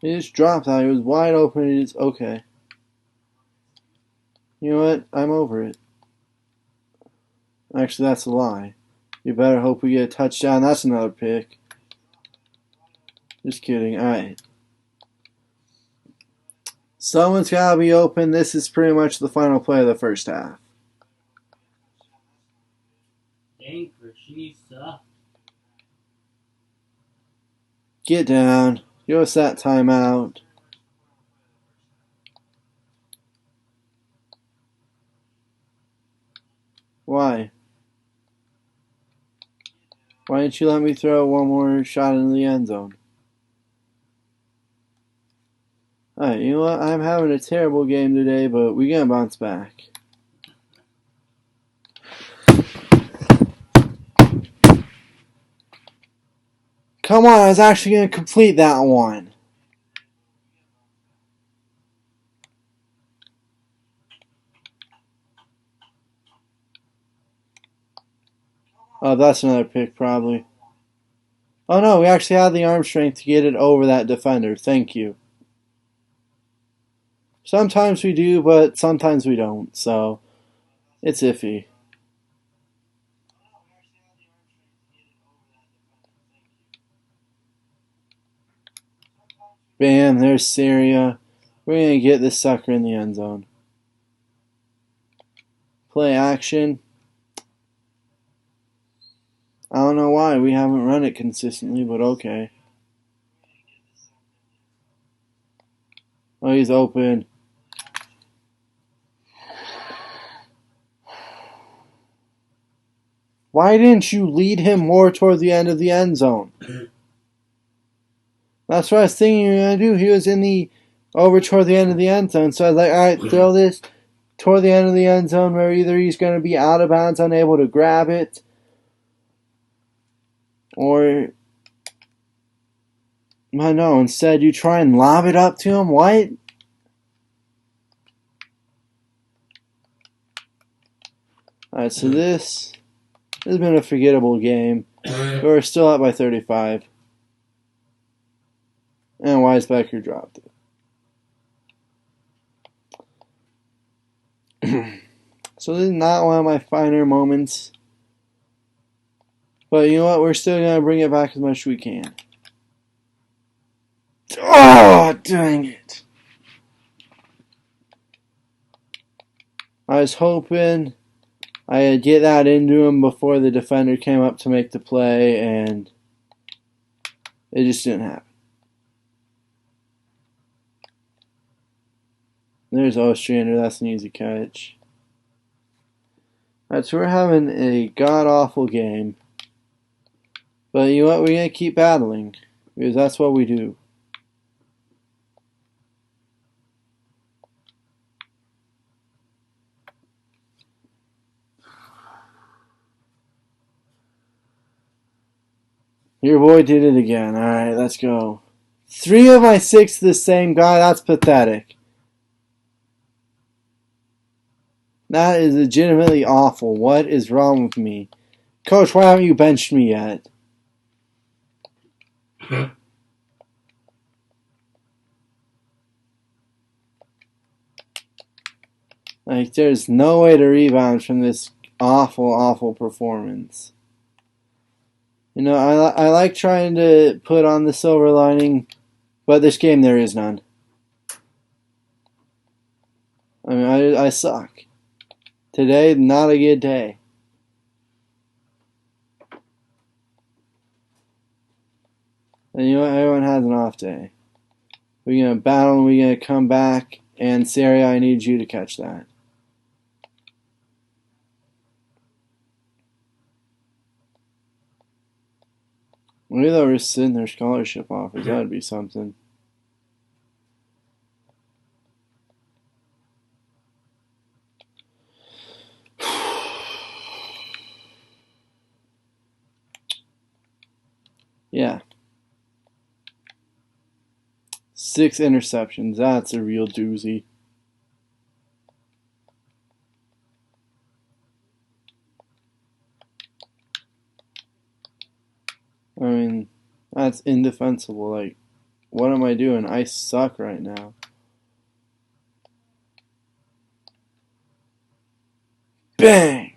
It just dropped out. It was wide open. It is okay. You know what? I'm over it. Actually, that's a lie. You better hope we get a touchdown. That's another pick. Just kidding. Alright. Someone's got to be open. This is pretty much the final play of the first half. Dang, she needs to. Get down. Give us that timeout. Why? Why didn't you let me throw one more shot into the end zone? Alright, you know what? I'm having a terrible game today, but we're going to bounce back. Come on, I was actually going to complete that one. Oh, that's another pick, probably. Oh no, we actually had the arm strength to get it over that defender. Thank you. Sometimes we do, but sometimes we don't, so it's iffy. Bam, there's Syria. We're going to get this sucker in the end zone. Play action. I don't know why we haven't run it consistently, but okay. Oh, he's open. Why didn't you lead him more toward the end of the end zone? That's what I was thinking you were going to do. He was in the over toward the end of the end zone. So I was like, all right, throw this toward the end of the end zone where either he's going to be out of bounds, unable to grab it, or I know, instead you try and lob it up to him. What? Alright, so this has been a forgettable game. We're still up by 35. And Weisbecker dropped it. So this is not one of my finer moments. But you know what? We're still going to bring it back as much as we can. Oh, dang it. I was hoping I'd get that into him before the defender came up to make the play, and it just didn't happen. There's Ostrander. That's an easy catch. Alright, so we're having a god-awful game. But you know what? We're going to keep battling. Because that's what we do. Your boy did it again. Alright, let's go. 3 of my 6 the same guy. That's pathetic. That is legitimately awful. What is wrong with me? Coach, why haven't you benched me yet? Like, there's no way to rebound from this awful, awful performance. You know, I like trying to put on the silver lining, but this game there is none. I mean, I suck. Today, not a good day. And you know what? Everyone has an off day. We're going to battle and we're going to come back. And Sarah, I need you to catch that. Maybe they'll rescind their scholarship offers. That would be something. Yeah. 6 interceptions. That's a real doozy. I mean, that's indefensible. Like, what am I doing? I suck right now. Bang!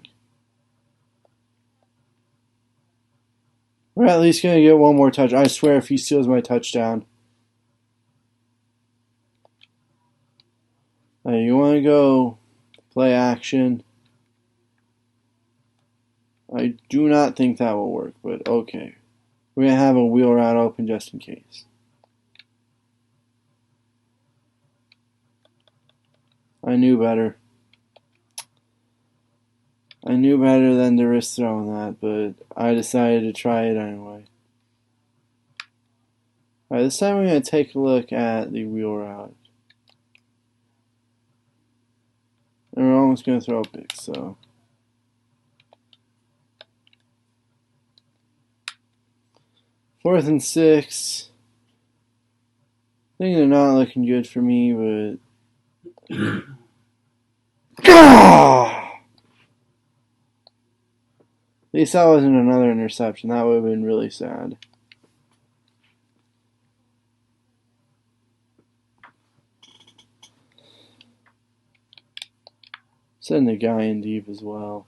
We're at least going to get one more touch. I swear if he steals my touchdown. You want to go play action? I do not think that will work, but okay. We're going to have a wheel route open just in case. I knew better. I knew better than to risk throwing that, but I decided to try it anyway. Alright, this time we're going to take a look at the wheel route. And we're almost going to throw a pick, so. 4th and 6. I think they're not looking good for me, but. least that wasn't another interception. That would have been really sad. Send the guy in deep as well.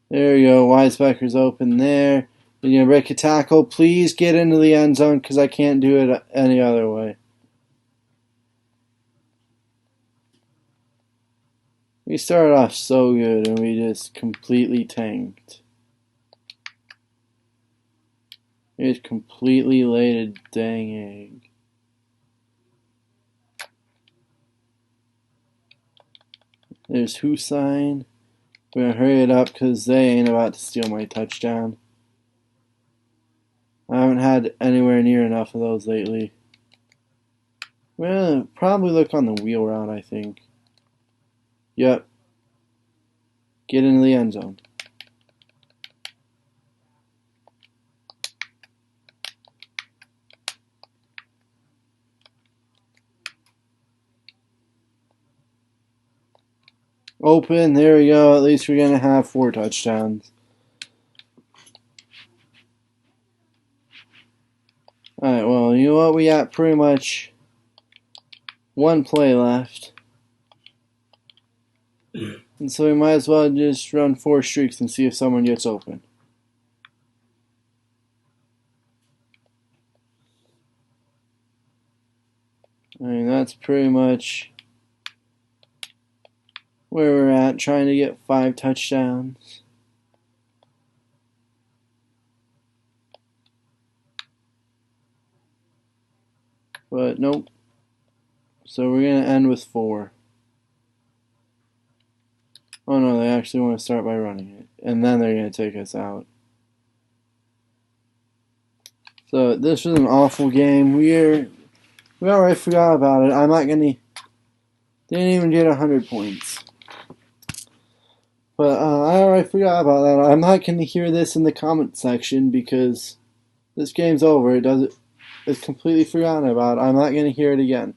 There you go. Weisbecker's open there. You're going to break a tackle. Please get into the end zone because I can't do it any other way. We started off so good and we just completely tanked. We just completely laid a dang egg. There's Hussein. We're going to hurry it up because they ain't about to steal my touchdown. I haven't had anywhere near enough of those lately. We're going to probably look on the wheel route, I think. Yep. Get into the end zone. Open. There we go. At least we're going to have 4 touchdowns. Alright, well, you know what? We got pretty much 1 play left. And so we might as well just run 4 streaks and see if someone gets open. I mean, that's pretty much where we're at, trying to get 5 touchdowns. But nope. So we're going to end with 4. Oh no, they actually want to start by running it. And then they're going to take us out. So this was an awful game. We already forgot about it. I'm not going to... Didn't even get 100 points. But I already forgot about that. I'm not going to hear this in the comment section because this game's over. It's completely forgotten about. I'm not going to hear it again.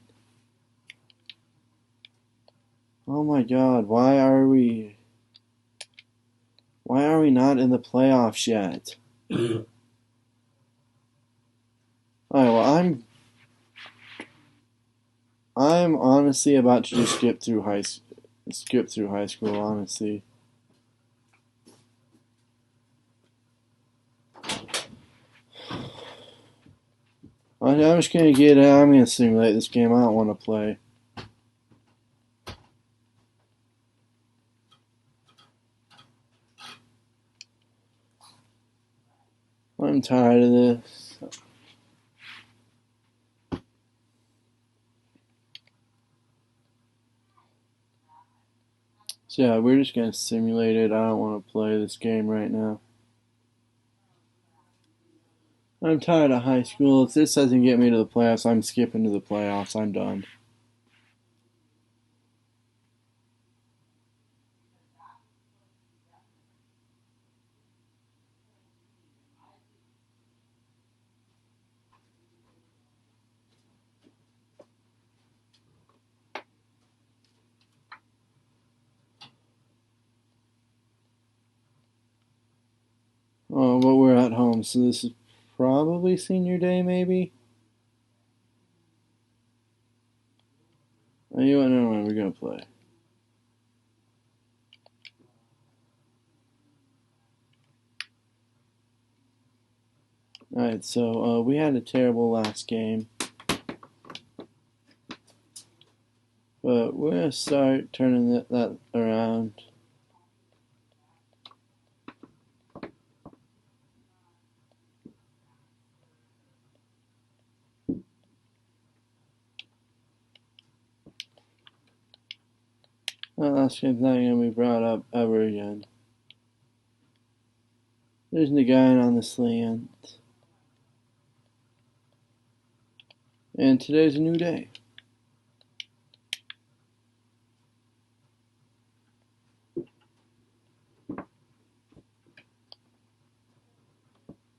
Oh my god, why are we not in the playoffs yet? Alright, well I'm honestly about to just skip through high school, honestly. I'm just gonna I'm gonna simulate this game. I don't want to play. I'm tired of this. So yeah, we're just gonna simulate it. I don't want to play this game right now. I'm tired of high school. If this doesn't get me to the playoffs, I'm skipping to the playoffs. I'm done. Oh, but we're at home, so this is probably senior day, maybe? Oh, you know when we're gonna play. Alright, so we had a terrible last game. But we're gonna start turning that around. That last game's not gonna be brought up ever again. There's the guy on the slant. And today's a new day.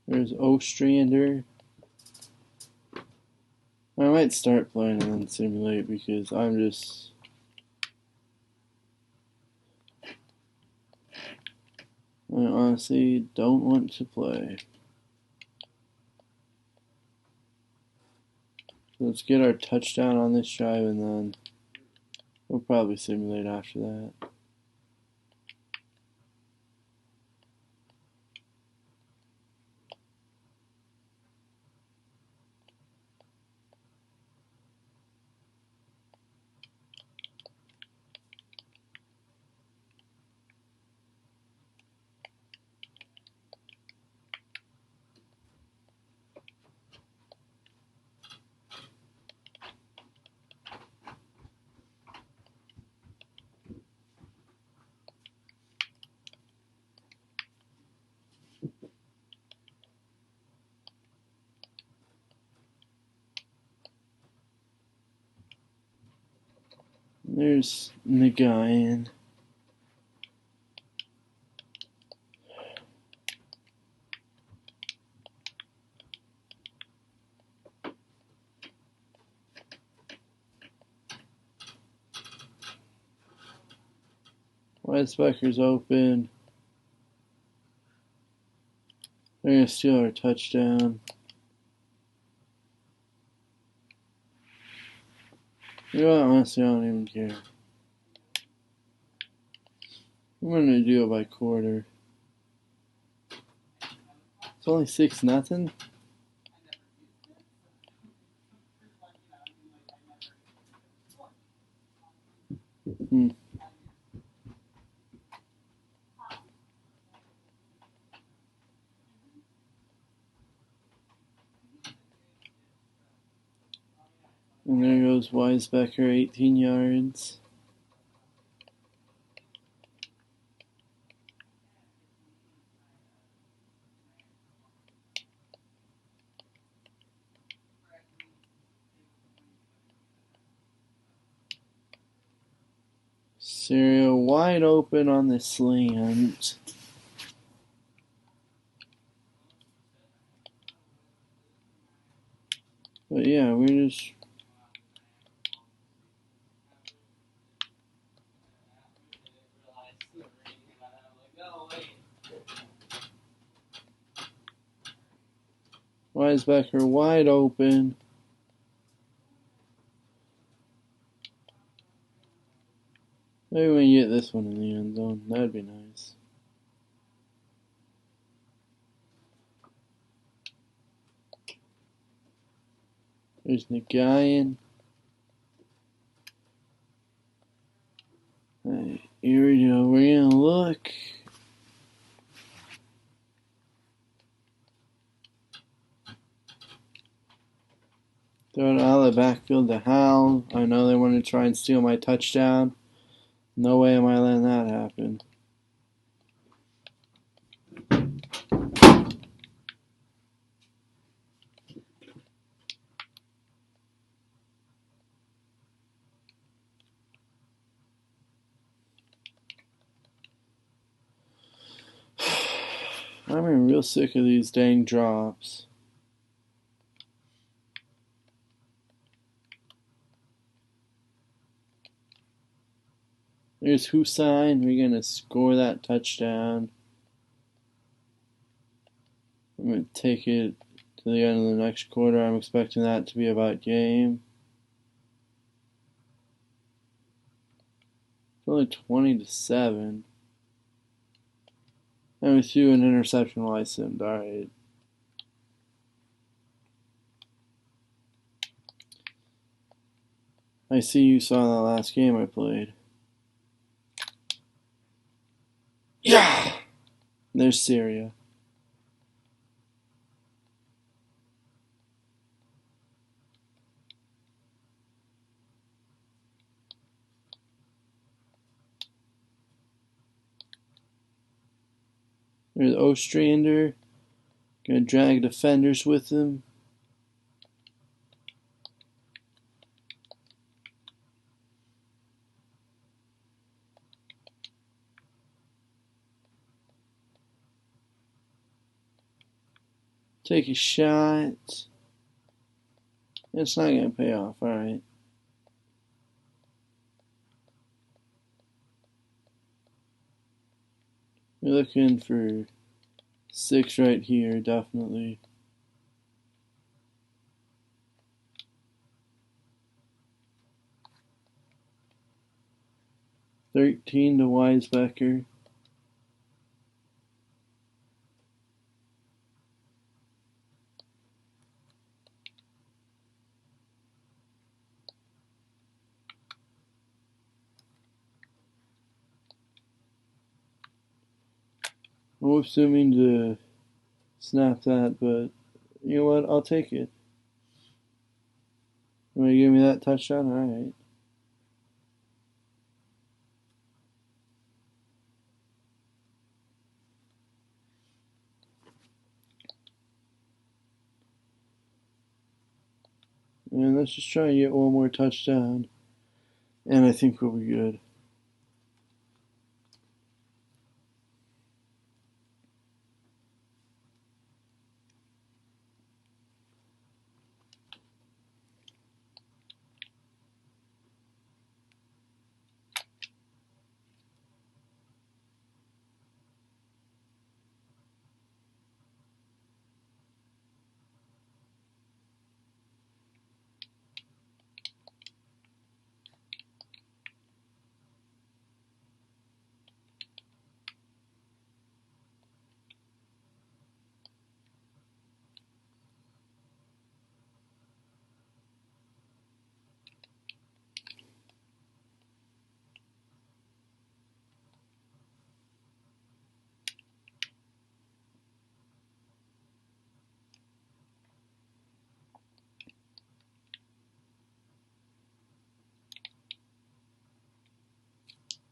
There's Ostrander. I might start playing and then simulate because I'm just... I honestly don't want to play. So let's get our touchdown on this drive and then we'll probably simulate after that. There's Nagayan. Weisbeker's open. They're going to steal our touchdown. You know what? Honestly, I don't even care. I'm going to do it by quarter. It's only 6-0. And there goes Weisbeker, 18 yards. Syria wide open on the slant. But yeah, we're just... Weisbeker wide open. Maybe we can get this one in the end zone. That'd be nice. There's Nagayan. Alright, here we go. We're gonna look. Throw it out of the backfield to Hal. I know they want to try and steal my touchdown. No way am I letting that happen. I'm real sick of these dang drops. There's Hussein. We're going to score that touchdown. I'm going to take it to the end of the next quarter. I'm expecting that to be about game. It's only 20-7. And we threw an interception while I simmed. Alright. I see you saw that last game I played. Yeah! There's Syria. There's Ostrander. Gonna drag defenders with him. Take a shot. It's not gonna pay off, alright. We're looking for 6 right here, definitely. $13 to Weisbecker. Whoops, didn't mean to snap that, but you know what? I'll take it. You want to give me that touchdown? Alright. And let's just try and get one more touchdown. And I think we'll be good.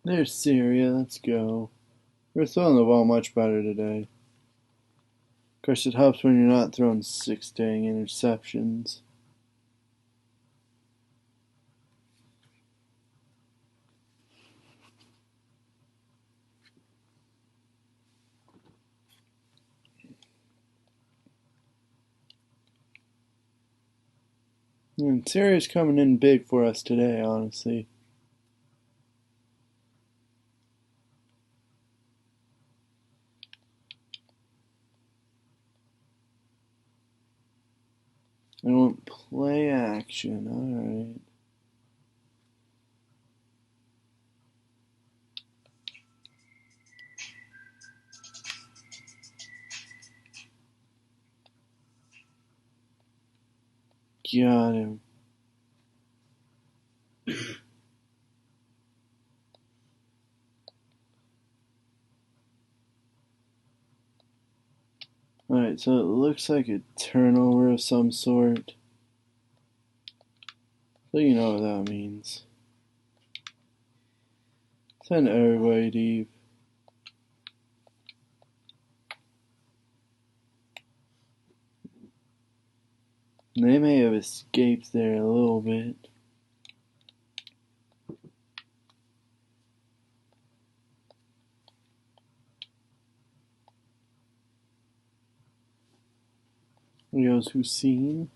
There's Syria. Let's go. We're throwing the ball much better today. Of course, it helps when you're not throwing 6 dang interceptions. And Syria's coming in big for us today, honestly. I want play action. Alright. Got him. Alright, so it looks like a turnover of some sort. So you know what that means. Send everybody deep. They may have escaped there a little bit. Here goes Hussein.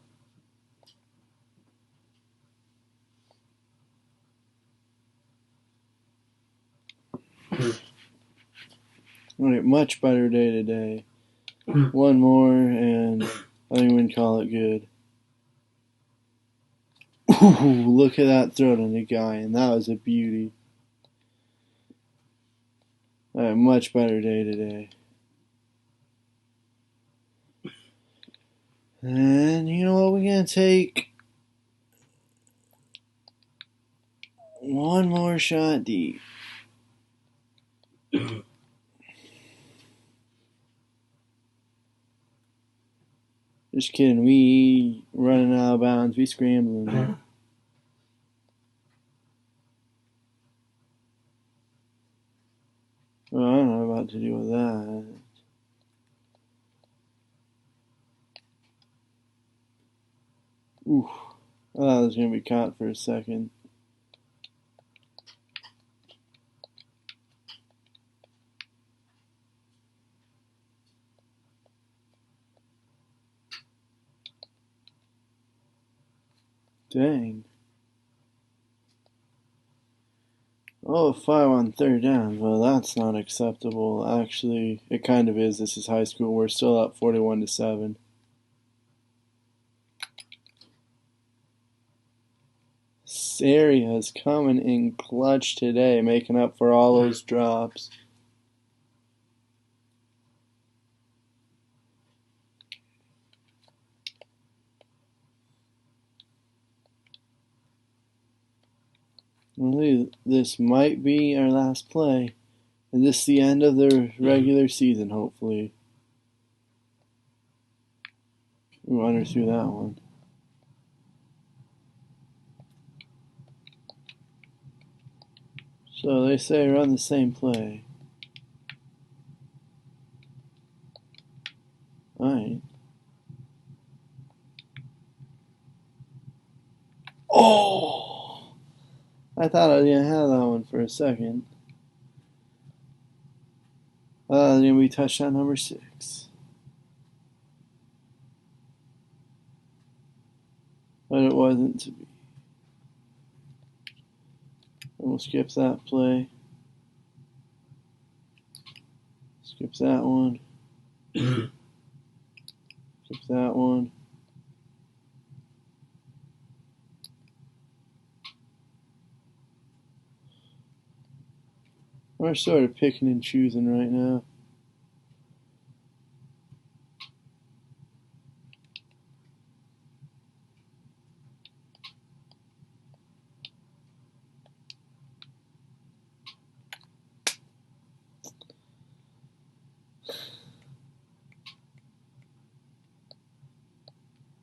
Alright, much better day today. One more, and I think we can call it good. Ooh, look at that throw to the guy, and that was a beauty. Alright, much better day today. And you know what? We're going to take one more shot deep. Just kidding. We running out of bounds. We scrambling. Well, I don't know what to do with that. Ooh. I thought it was going to be caught for a second. Dang. Oh, 5 on third down. Well, that's not acceptable. Actually, it kind of is. This is high school. We're still up 41-7. Saria's coming in clutch today, making up for all those drops. This might be our last play. And this is the end of the regular season, hopefully. Ooh, under through that one. So they say run the same play. Alright. Oh! I thought I was going to have that one for a second. I thought it was going to be touchdown number 6. But it wasn't to be. And we'll skip that play. Skip that one. Skip that one. We're sort of picking and choosing right now.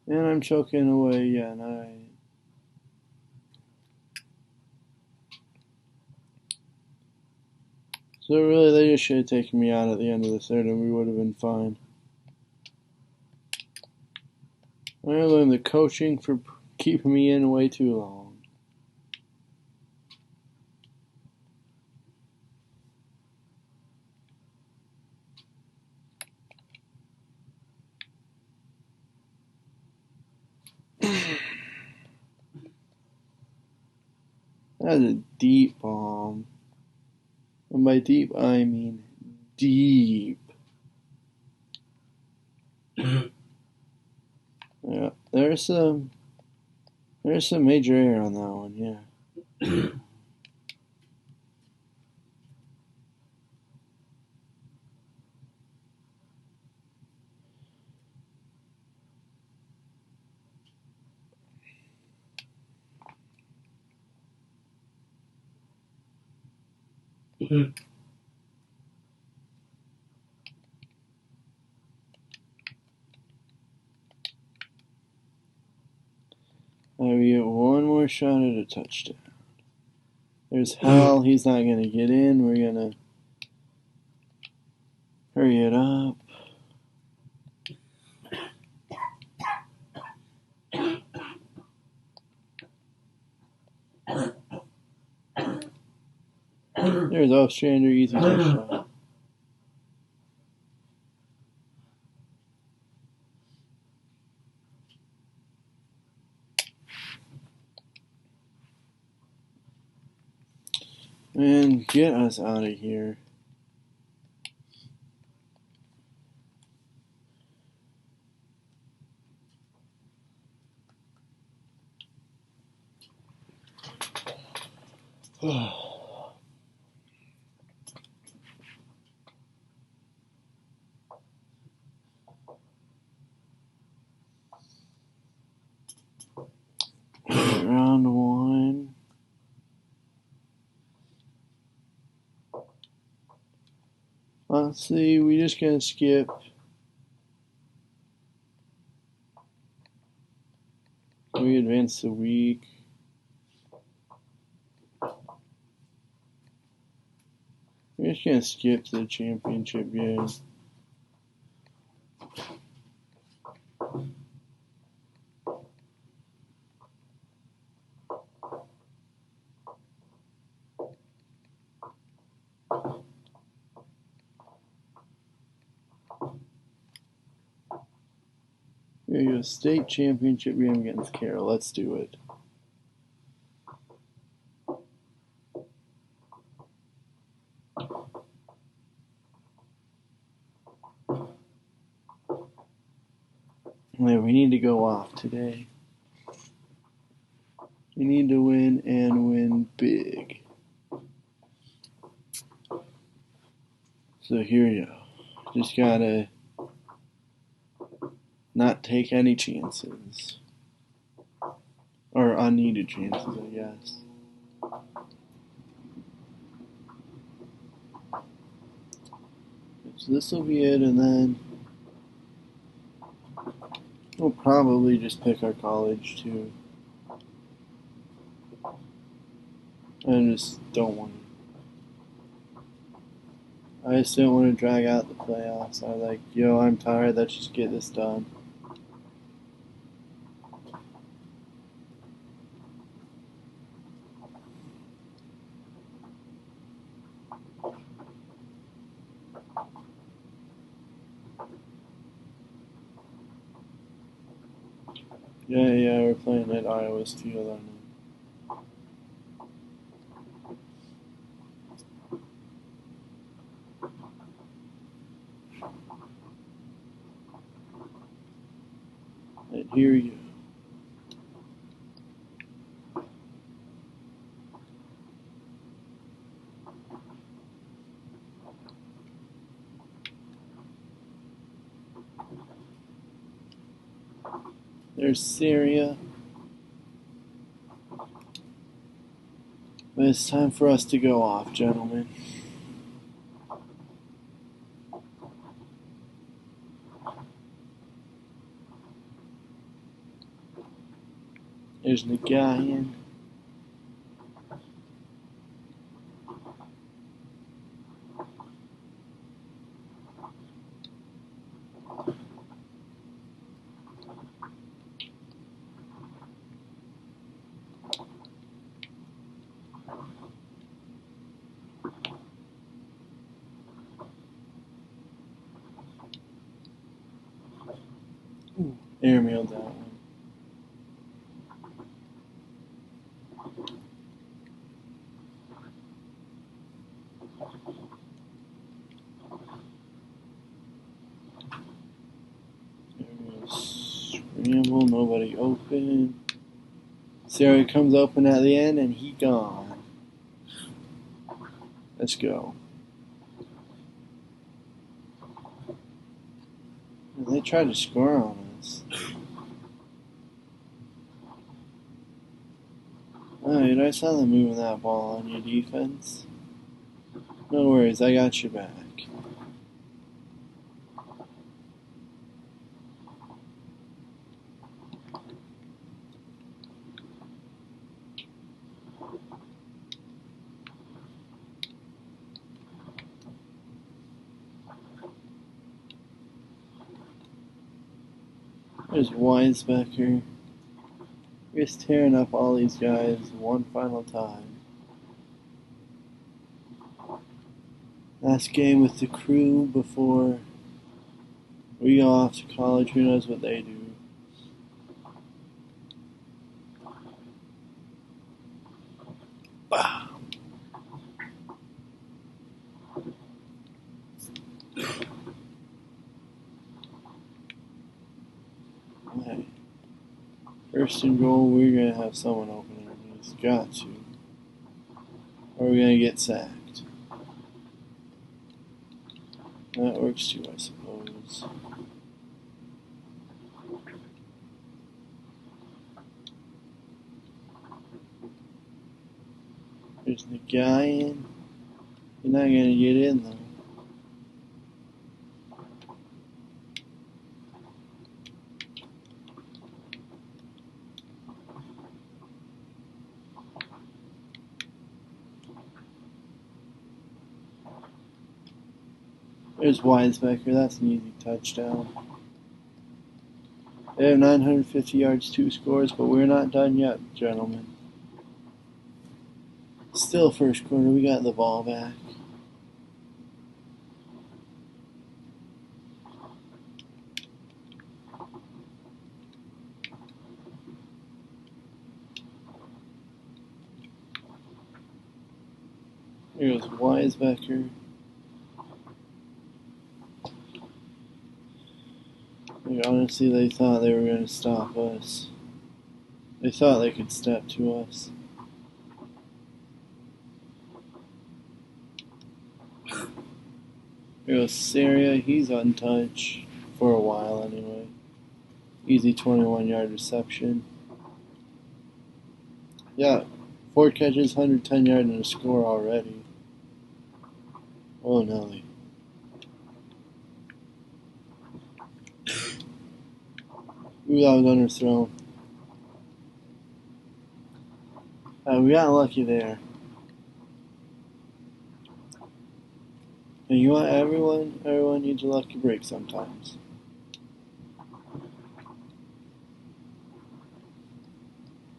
And I'm choking away again. Alright. So really, they just should have taken me out at the end of the third and we would have been fine. I learned the coaching for keeping me in way too long. That's a deep bomb. And by deep, I mean deep. Yeah, there's some major error on that one, yeah. We get one more shot at a touchdown. There's Hal. He's not going to get in. We're going to hurry it up. There's Ostrander, easy touchdown. And get us out of here. Round 1. Let's see, we just gonna skip. We advance the week. We're just gonna skip to the championship game. Here you go, state championship game against Carroll. Let's do it. Yeah, we need to go off today. We need to win and win big. So here you go. Just gotta not take any chances. Or unneeded chances, I guess. So this will be it, and then we'll probably just pick our college too. I just don't want to. I just didn't want to drag out the playoffs. I was like, yo, I'm tired. Let's just get this done. Yeah, we're playing at Iowa's field, I know. And here you go. There's Syria. But it's time for us to go off, gentlemen. There's Nagayan. Airmailed that one. Scramble, nobody open. Sarah comes open at the end and he gone. Let's go. They tried to score on us. Alright, I saw them moving that ball on your defense. No worries, I got your back. There's Weisbecker. Just tearing up all these guys one final time. Last game with the crew before we go off to college. Who knows what they do? Bah. Okay. First and goal, we're going to have someone open it. He's got to. Or we're going to get sacked. That works too, I suppose. There's the guy in. You're not going to get in, though. There's Weisbecker. That's an easy touchdown. They have 950 yards, 2 scores, but we're not done yet, gentlemen. Still first quarter, we got the ball back. Here goes Weisbecker. Like, honestly, they thought they were going to stop us. They thought they could step to us. Here goes Syria. He's untouched. For a while, anyway. Easy 21-yard reception. Yeah, 4 catches, 110 yards, and a score already. Oh, Nelly. Ooh, that was underthrown. We got lucky there. And you want everyone needs a lucky break sometimes.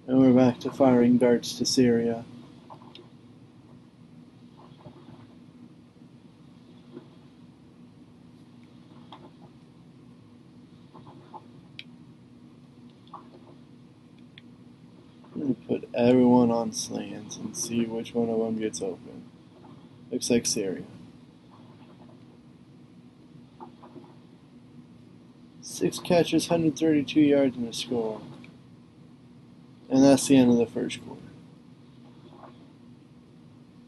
And we're back to firing darts to Syria. I'm going to put everyone on slants and see which one of them gets open. Looks like Syria. 6 catches, 132 yards, and a score. And that's the end of the first quarter.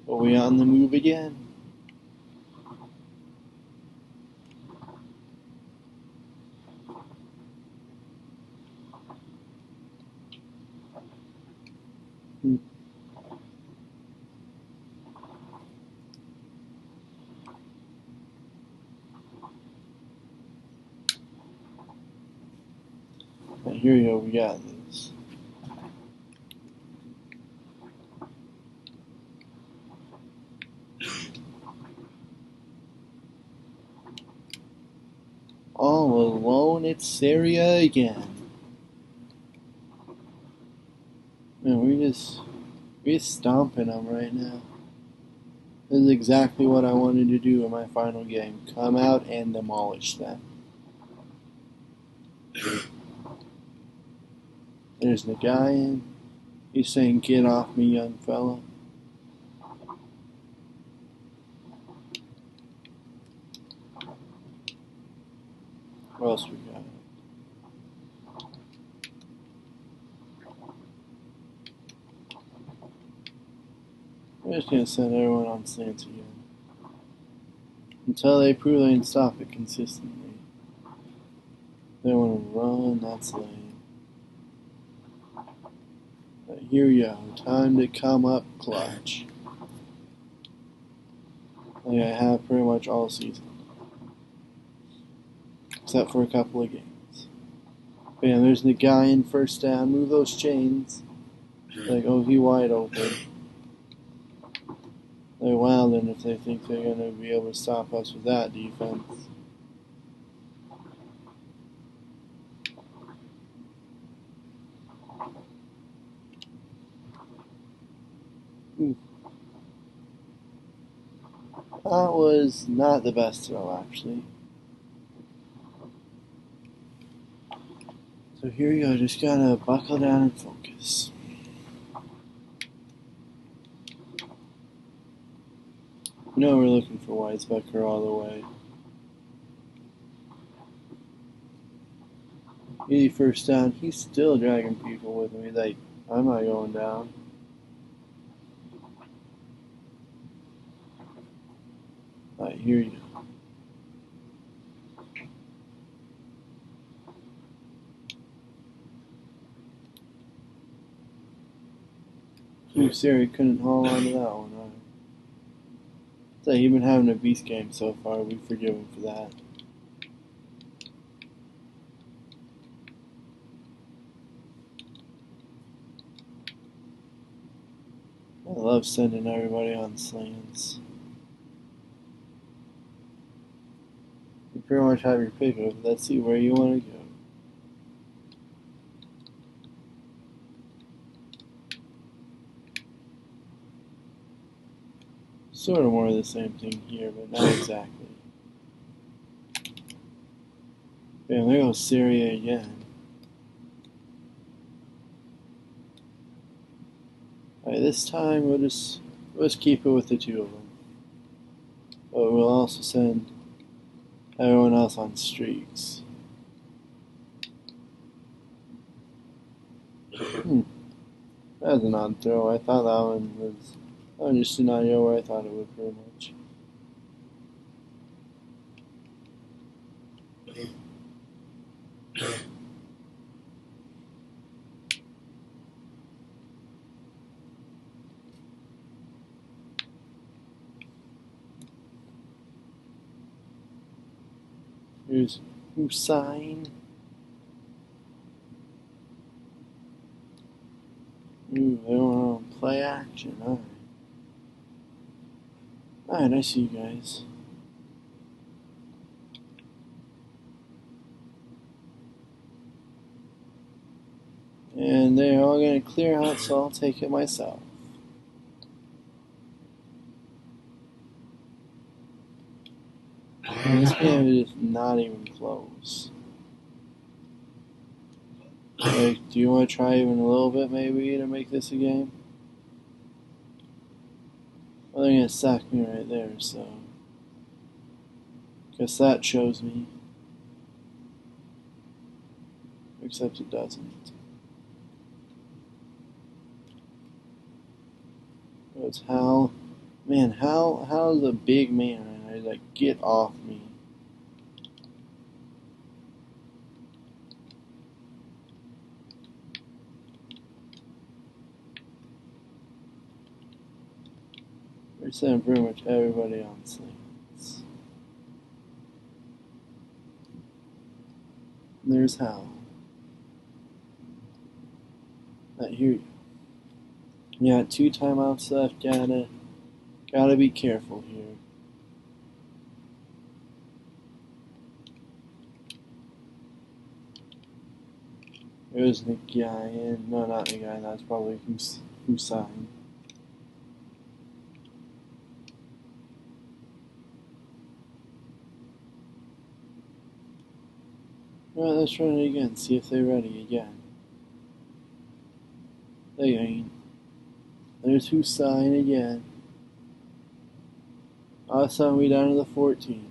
Are we on the move again? Right, here we go, we got this. All alone, it's Syria again. Man, we're just stomping them right now. This is exactly what I wanted to do in my final game. Come out and demolish them. There's the guy in. He's saying, "Get off me, young fella." What else we got? We're just gonna send everyone on slants again. Until they prove they can stop it consistently. They want to run, that's lame. But here we go. Time to come up clutch. Like I have pretty much all season. Except for a couple of games. Bam, there's the guy in first down. Move those chains. Like, oh, he wide open. Like, wow, then if they think they're going to be able to stop us with that defense. Ooh. That was not the best throw, actually. So here you go, just gotta buckle down and focus. No, we're looking for Weisbecker all the way. Easy first down. He's still dragging people with me. Like, I'm not going down. Alright, here you go. Ooh, Siri couldn't haul onto that one. Right. So he's been having a beast game so far. We forgive him for that. I love sending everybody on slants. You pretty much have your pick of. Let's see where you want to go. Sort of more of the same thing here, but not exactly. Bam, there goes Syria again. Alright, this time we'll just let's keep it with the two of them. But we'll also send everyone else on streaks. That was an odd throw. I thought that one was. I just did not go where I thought it would pretty much. Here's Hussein. Ooh, they want to play action. Alright. Alright, I see you guys. And they're all going to clear out, so I'll take it myself. And this game is not even close. Like, do you want to try even a little bit, maybe, to make this a game? Well, they're going to sack me right there, so. Guess that shows me. Except it doesn't. Oh, it's Hal. Man, Hal's a big man right now. He's like, get off me. We're sending pretty much everybody on slings. And there's Hal. I hear you. Yeah, 2 timeouts left. Gotta be careful here. It was Nagayan. No, not Nagayan. That's probably Hussein. Alright, let's run it again. See if they're ready again. They ain't. There's Hussein again. All of a sudden, we down to the 14.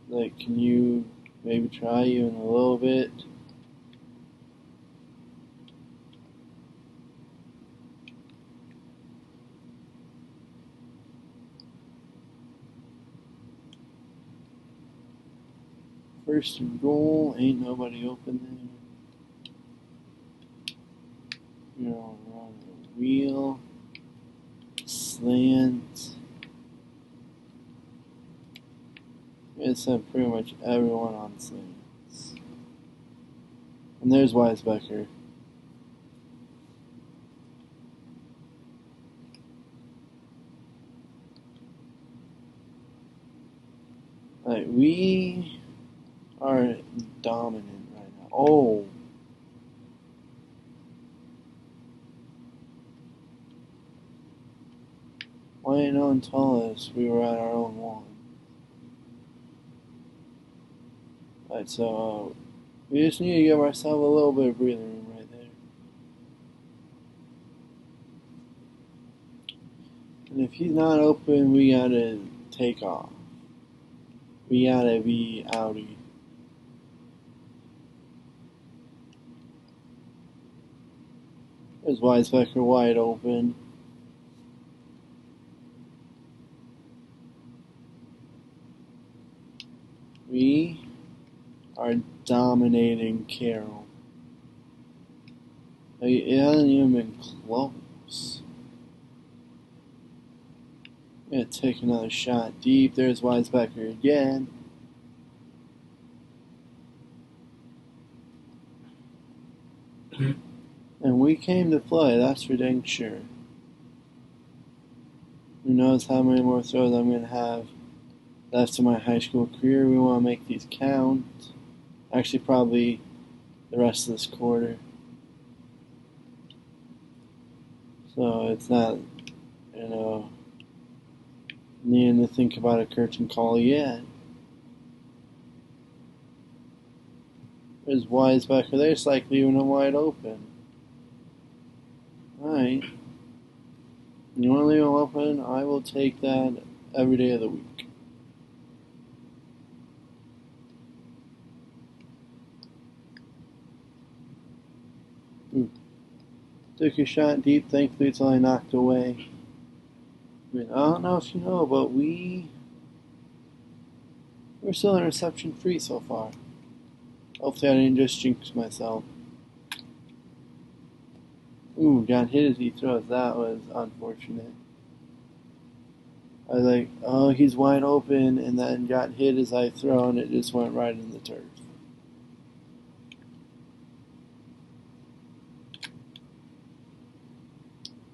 Like, can you maybe try even a little bit? First and goal, ain't nobody open there. You know, run the wheel, slant. It's pretty much everyone on slants. And there's Weisbecker. Like, we are dominant right now. Oh. Why ain't no one told us we were at our own one? Alright, so we just need to give ourselves a little bit of breathing room right there. And if he's not open, we gotta take off. We gotta be outie. There's Weisbecker wide open. We are dominating Carroll. It hasn't even been close. I'm gonna take another shot deep. There's Weisbecker again. And we came to play, that's for dang sure. Who knows how many more throws I'm going to have left in my high school career. We want to make these count. Actually, probably the rest of this quarter. So it's not, needing to think about a curtain call yet. There's Weisbecker. They're just like leaving him wide open. Alright. You want to leave them open? I will take that every day of the week. Took a shot deep, thankfully it's only knocked away. I mean, I don't know if you know, but we're still interception free so far. Hopefully I didn't just jinx myself. Ooh, got hit as he throws. That was unfortunate. I was like, oh, he's wide open, and then got hit as I throw, and it just went right in the turf.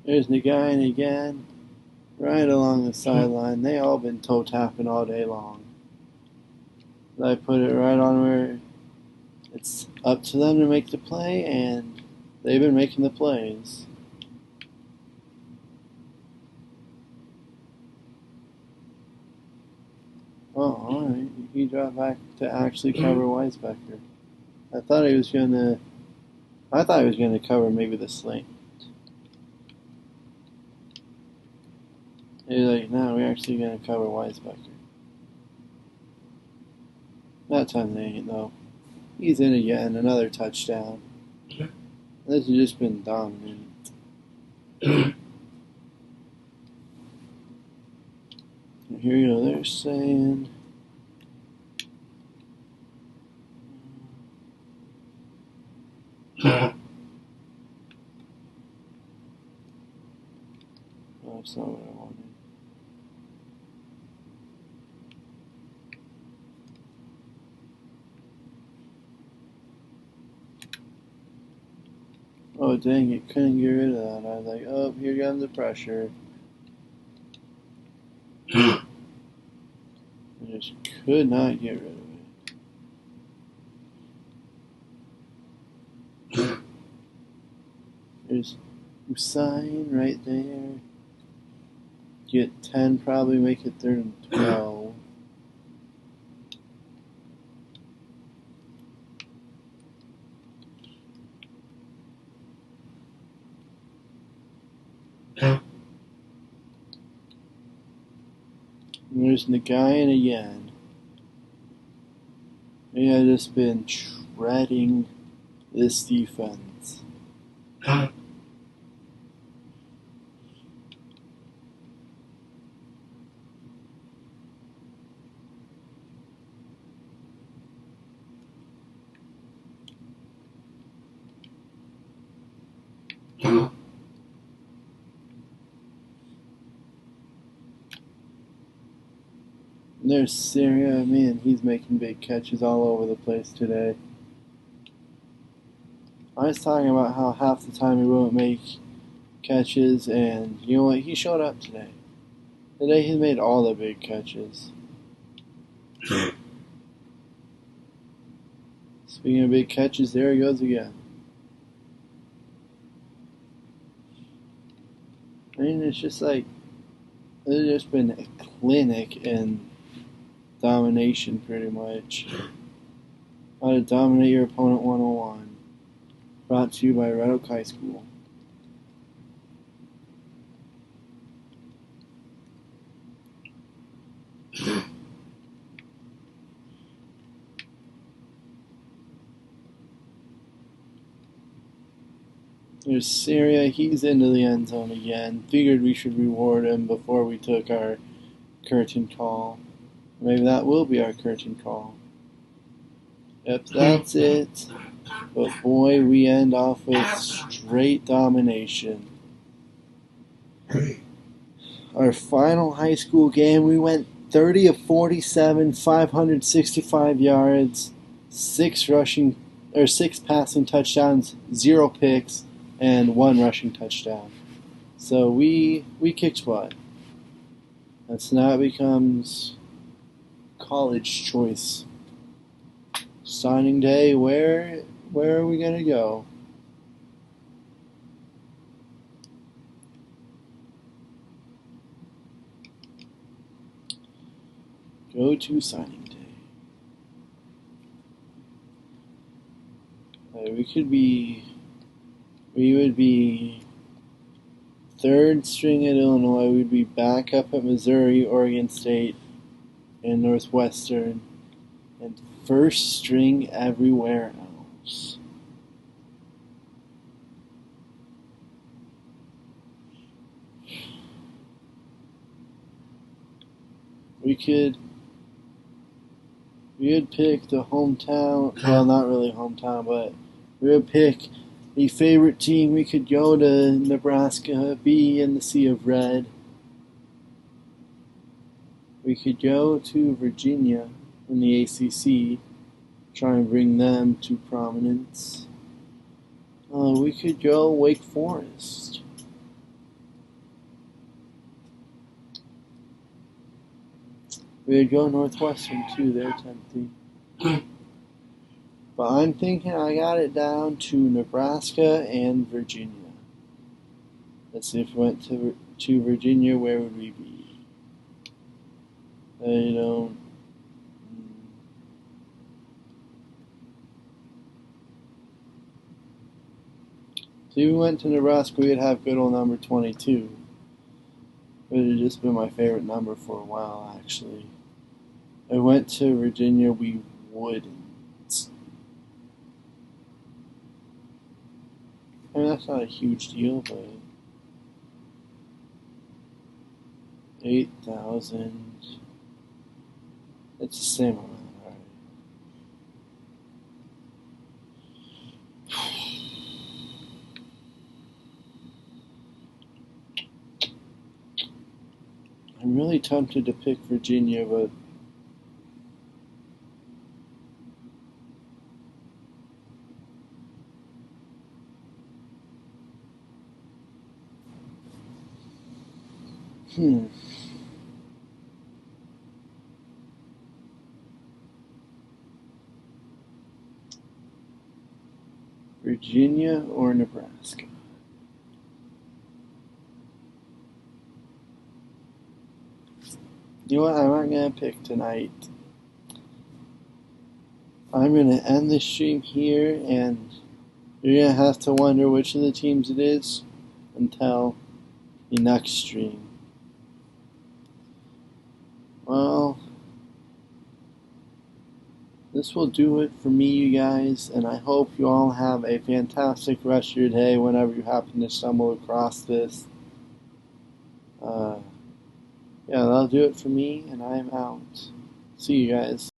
There's Nagayan again, right along the sideline. They all been toe tapping all day long. I put it right on where it's up to them to make the play, and they've been making the plays. Oh, alright. He dropped back to actually cover Weisbecker. I thought he was gonna cover maybe the slant. He's like, no, we're actually gonna cover Weisbecker. That time they ain't though. He's in again, another touchdown. This has just been dominant. Here you go, they're saying oh, that's not what I wanted. Oh dang it, couldn't get rid of that. I was like, oh, here comes the pressure. I just could not get rid of it. There's Usain right there. Get 10, probably make it 3rd and 12. And there's Nagayan again. They have just been treading this defense. There's Syria, man, he's making big catches all over the place today. I was talking about how half the time he won't make catches, and you know what? He showed up today. Today he made all the big catches. Speaking of big catches, there he goes again. I mean, it's just like, it's just been a clinic in domination, pretty much. How to dominate your opponent 101. Brought to you by Red Oak High School. There's Syria, he's into the end zone again. Figured we should reward him before we took our curtain call. Maybe that will be our curtain call. Yep, that's it. But boy, we end off with straight domination. Our final high school game, we went 30 of 47, 565 yards, 6 passing touchdowns, 0 picks, and 1 rushing touchdown. So we kicked butt. That's now it becomes college choice. Signing day, where are we gonna go? Go to signing day. We would be third string at Illinois, we'd be back up at Missouri, Oregon State, and Northwestern, and first string everywhere else. We could pick the hometown, well, not really hometown, but we would pick a favorite team. We could go to Nebraska, be in the Sea of Red. We could go to Virginia in the ACC, try and bring them to prominence. We could go Wake Forest. We would go Northwestern too, they're tempting. But I'm thinking I got it down to Nebraska and Virginia. Let's see, if we went to Virginia, where would we be? I don't. See, if we went to Nebraska, we'd have good old number 22. It would have just been my favorite number for a while, actually. If we went to Virginia, we wouldn't. I mean, that's not a huge deal, but 8,000. It's the same amount, right? I'm really tempted to pick Virginia, but Virginia or Nebraska? You know what? I'm not going to pick tonight. I'm going to end the stream here, and you're going to have to wonder which of the teams it is until the next stream. Well, this will do it for me, you guys, and I hope you all have a fantastic rest of your day whenever you happen to stumble across this. Yeah, that'll do it for me, and I'm out. See you guys.